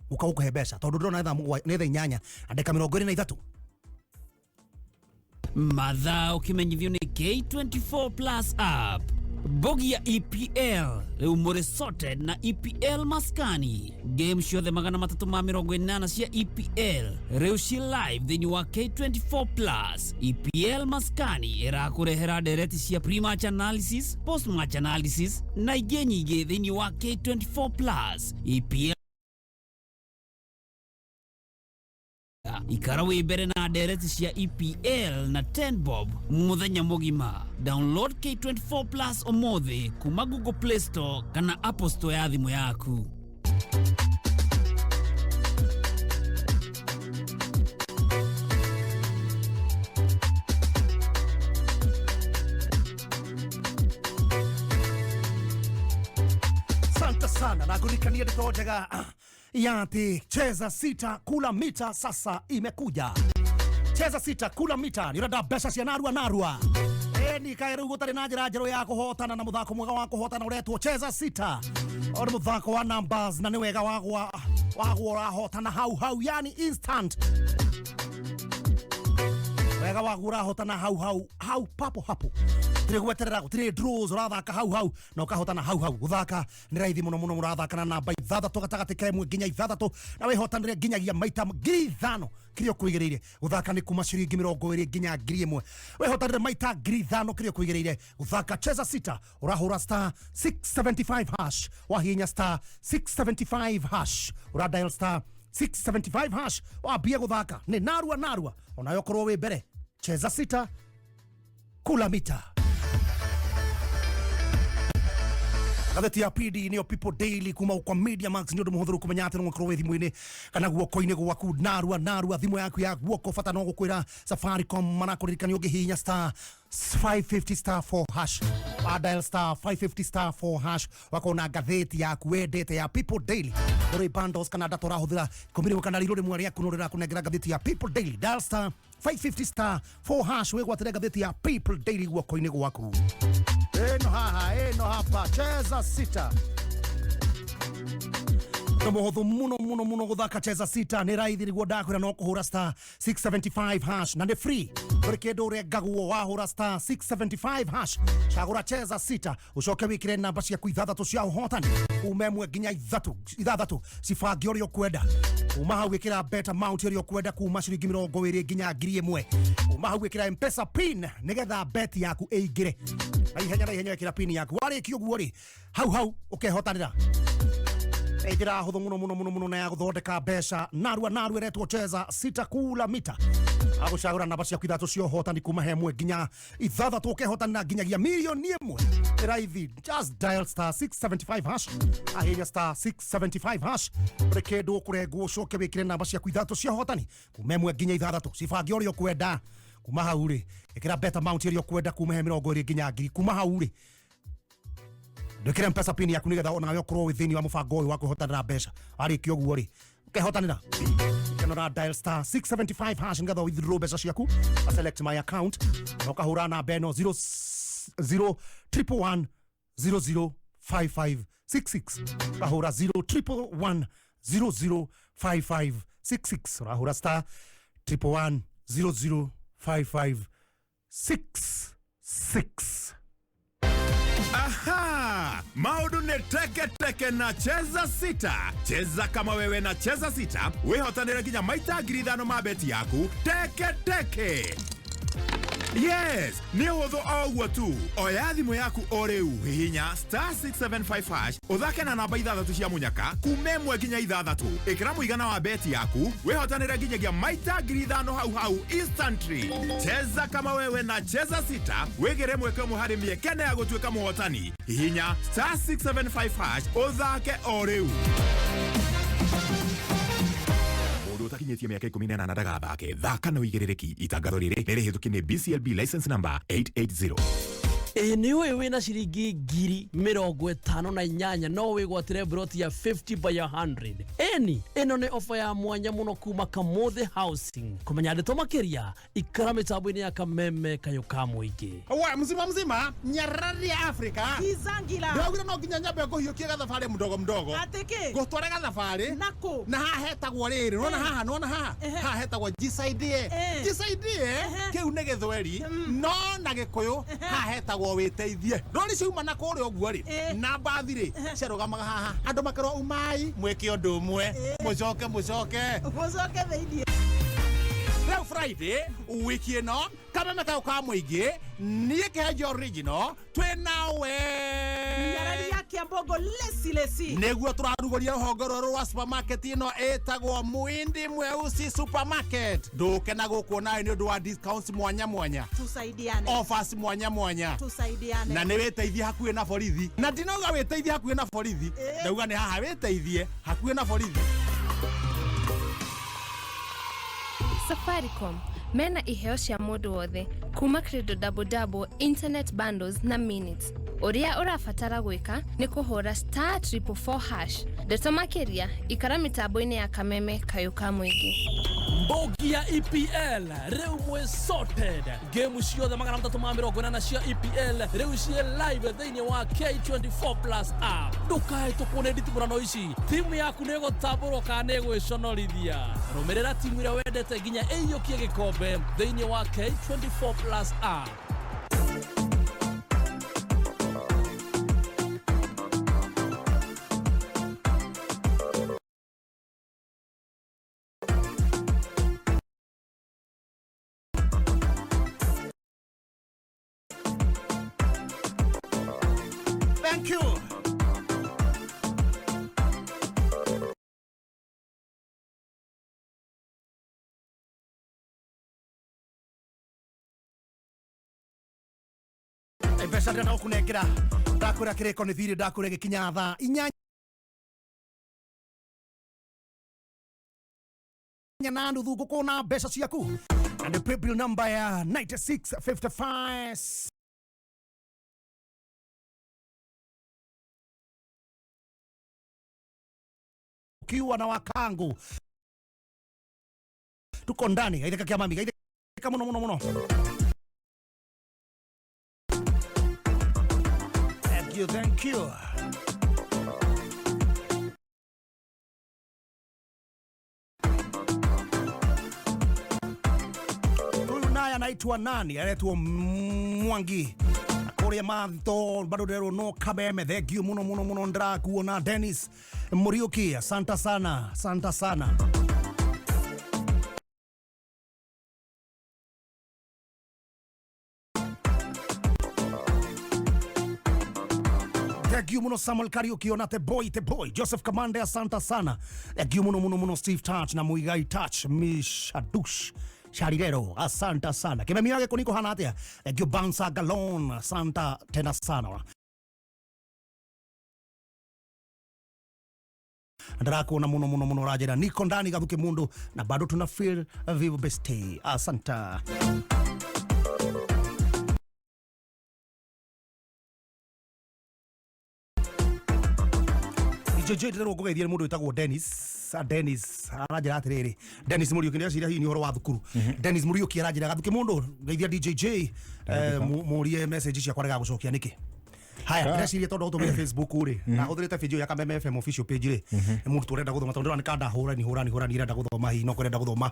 ukagukuhe mbeca tondu ndona netha inyanya na dakika 23 mathaa ukimenyithio ni K24 Plus app bogi ya EPL rĩu mũrĩ sorted na EPL maskani game ciothe 380 cia EPL rĩu ci live thĩinĩ wa K24 Plus EPL maskani ĩrakũrehera ndereti cia pre-match analysis post-match analysis na ingĩ nyingĩ thĩinĩ wa K24 Plus EPL ikara wĩ mbere na ndereti cia EPL na 10 bob muthenya mugima download K24 Plus ũmũthĩ kuma Google Play Store kana Apple Store ya thimũ yaku Santa sana na kulikania ditojaga Yanti cheza sita kula mita sasa imekuja. Cheza sita kula mita ni rada besa cia narua. Ni kairu gutari na njira njeru ya kuhotana na muthako mwega wa kuhotana uretwo cheza sita. Ori muthako wa numbers na ni wega wa hotana hau yani instant. Wega wa hotana hau papo hapo. Tire gweterera tire draws urathaka hau na ukahotana hau guthaka ni raithi muno urathaka na namba ithathatũ gatagati ka imwe nginya ithathatũ na wihotanire nginyagia maita 5,000 kirio kuigereire guthaka ni kuma ciringi 20 nginya 1,000 wihotanire maita 5,000 kirio kuigereire guthaka cheza sita urahura star 675 hash wahinya star 675 hash ura dial star 675 hash wambie guthaka ni narua onayokorwo wi mbere cheza sita kula mita gatheti ya PD niyo People Daily kuma kwa Media Max nyo muhuthu kumenyate no ngorwe thimu-ini kana guoko-ini gwaku narua thimu yaku ya guoko fata no gukwira Safaricom mana kuririkania ungihinya star 550 star 4 hash dial star 550 star 4 hash wakona gatheti yaku wendete ya People Daily uri bundles kana data urahuthira kumbiri kana riro rimwe ria kunurira kunengera gatheti ya People Daily dial star 550 star 4 hash wegwatira gatheti ya People Daily guoko-ini gwaku. Eno hapa cheza sita Muhuthu muno guthaka cheza sita ni raithi niguo ndakwira no kuhura star 675 hash na ni free kuri kindu ria ngaguo wahura star 675 hash chagura cheza sita ucoke wikire namba cia kuithathatu cia uhotani umemwe nginya ithathatu cibangi uria ukwenda uma hau wikira bet amount uria ukwenda kuma ciringi 20 nginya 1000 uma hau wikira M-Pesa pin nigetha bet yaku eigire na ihenya wikira pin yaku wariki uguo ri hau ukehotanira Ejira huthu muno na ya guthondeka mbeca narua eretwo cheza sita kula mita agucagura namba cia kuithatu cio hotani kuma hemwe nginya ithathatu ukehotana nginyagia milioni imwe raithi just dial star 675 hash ahinya star 675 hash rekedo kurengwo coke wikire namba cia kuithatu cio hotani kuma hemwe nginya ithathatu cibangi uria ukwenda kuma hau ri ikira bet amount uria ukwenda kuma he 20 nginya 1000 kuma hau ri ndikire M-Pesa pin yaku nigetha ona yo kurwo withini wa mubango uyu wa kuhotanira mbeca arikio guo ri ukehotanira kana dial star 675 hash nigetha withdraw mbeca ciaku select my account na ukahura na beno 011005566 kahura 011005566 rahura star 111005566. Aha! Maudu ne teke na cheza sita. Cheza kama wewe na cheza sita. Wehotanira nginya maita ngiri 5 mabeti yaku. Teke. Yes, ni huthu oguo tu. Oya thimu yaku o riu hihinya star 675 hash uthake na namba ithathatu cia munyaka kuma imwe nginya ithathatu ikira muigana wa beti yaku wehotanira nginyagia maita ngiri 5 hau instantly. Cheza kama wewe na cheza sita wigire mweke muhari miekene ya gutuika muhotani hihinya star 675 hash uthake o riu. Utakinyetie miaka 18 ndagathake thaka na uigirereki itangatho riri rihituki ni BCLB license number 880. Ni wewe na shiringi ngiri 58 no wigwatire broti ya 50 by 100 eno ni ofa ya mwanya muno kuma Kamothe Housing kumenya ndeto makiria ikara mitambo-ini ya kameme kayuka muingi wa mzima nyarari ya Afrika izangila ndagwira no nginya nyambe kuhiukia gathabari mdogo ateke gutwara gathabari nako na hahetagwo riri nona haha hahetagwo gisaidie kiu ne githweri no na gikuyu hahetagwo witeithie ndori ciuma na kuri oguo ri na bathiri cerugamaga haha andu makarwo umai mweke undu umwe mucoke theithie Leo Friday wiki ino kameme kauka muingi nie kehejo original twenawe nyarari yake ambogo lesi neguo turarugoria ruhongoro rwa supermarket ino etagwo Muindi Mweusi supermarket nduke na gukuona ni undu wa discounts mwanya tusaidiane offers mwanya tusaidiane na ni witeithie hakuhi na borithi na ndinauga witeithie hakuhi na borithi ndauga ni haha witeithie hakuhi na borithi. Safaricom mena iheo cia mundu wothe kuma credo double internet bundles na minutes. Uria urafatara gwika ni kuhura star 444 hash ndeto makiria ikara mitambo-ini ya kameme kayuka muingi. Mbogi ya EPL reu mwe sorted game ciothe 380 cia EPL reu cie live thiini wa K24 Plus app ndukae tukune nditimurano ici timu yaku ni gutamburwo kana ni gwiconorithia rumirira timu ira wendete nginya eiyukie gikombe thiini wa K24 Plus app. Thank you. Pesa ndio kunekera ndakura kireko ni thiri ndakura gikinya thaa inyanya na nuthu ngukuna mbeca ciaku and the paybill number ya 9655 ukiwa na wakangu tuko ndani gaitheka kia mami gaitheka muno thank you huyu naye anaitwa nani anaitwa Mwangi Korea Manto bado dero no Kabeme thank you muno ndra kuona Dennis Muriuki asante sana thank you muno Samuel Kariuki ona the boy Joseph Kamande asante sana thank you muno Steve Touch na Muigai Touch Mishadush Sharirero asante sana kime miage kuniko hana atia thank you Bouncer Galon asante tena sana ndarako na muno rajera niko ndani Gathuki Mundu na bado tuna feel vivo beste asante DJ Jey254 kugeithia mundu witagwo Dennis arajira atiriri Dennis Muriuki ni acira hii horo wa thukuru Dennis Muriuki arajira Gathuki Mundu geithia DJ Jey murie message cia kwarega gucokia niki haya ndeciria tondu utumire Facebook uri na uthirite video ya Kaboooom FM official page ri mundu turenda guthoma tondu ni kanda hurani irenda guthoma hi no kurenda guthoma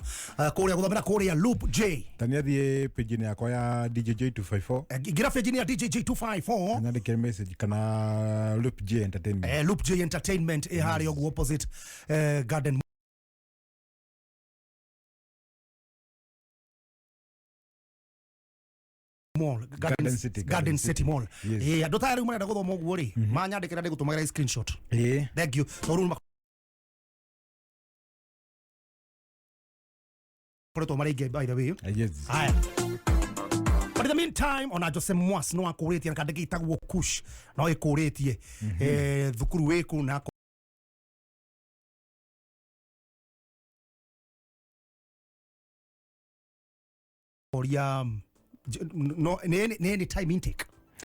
kuria guthomera kuria Loop J tania thie page ni yakwa ya DJ Jey254 gira page ni ya DJ Jey254 na ndike message kana Loop J Entertainment Loop J Entertainment hari ogu opposite Garden Mall Garden City Mall ando tayari umenda guthoma uguo ri manyandikira ndi gutumagira screenshot thank you toru to marige by the way yes haya but in the meantime ona Jose Mwas no akuritie kandiki itagwo Kush no ikuritie thukuru weku na oria no any time intake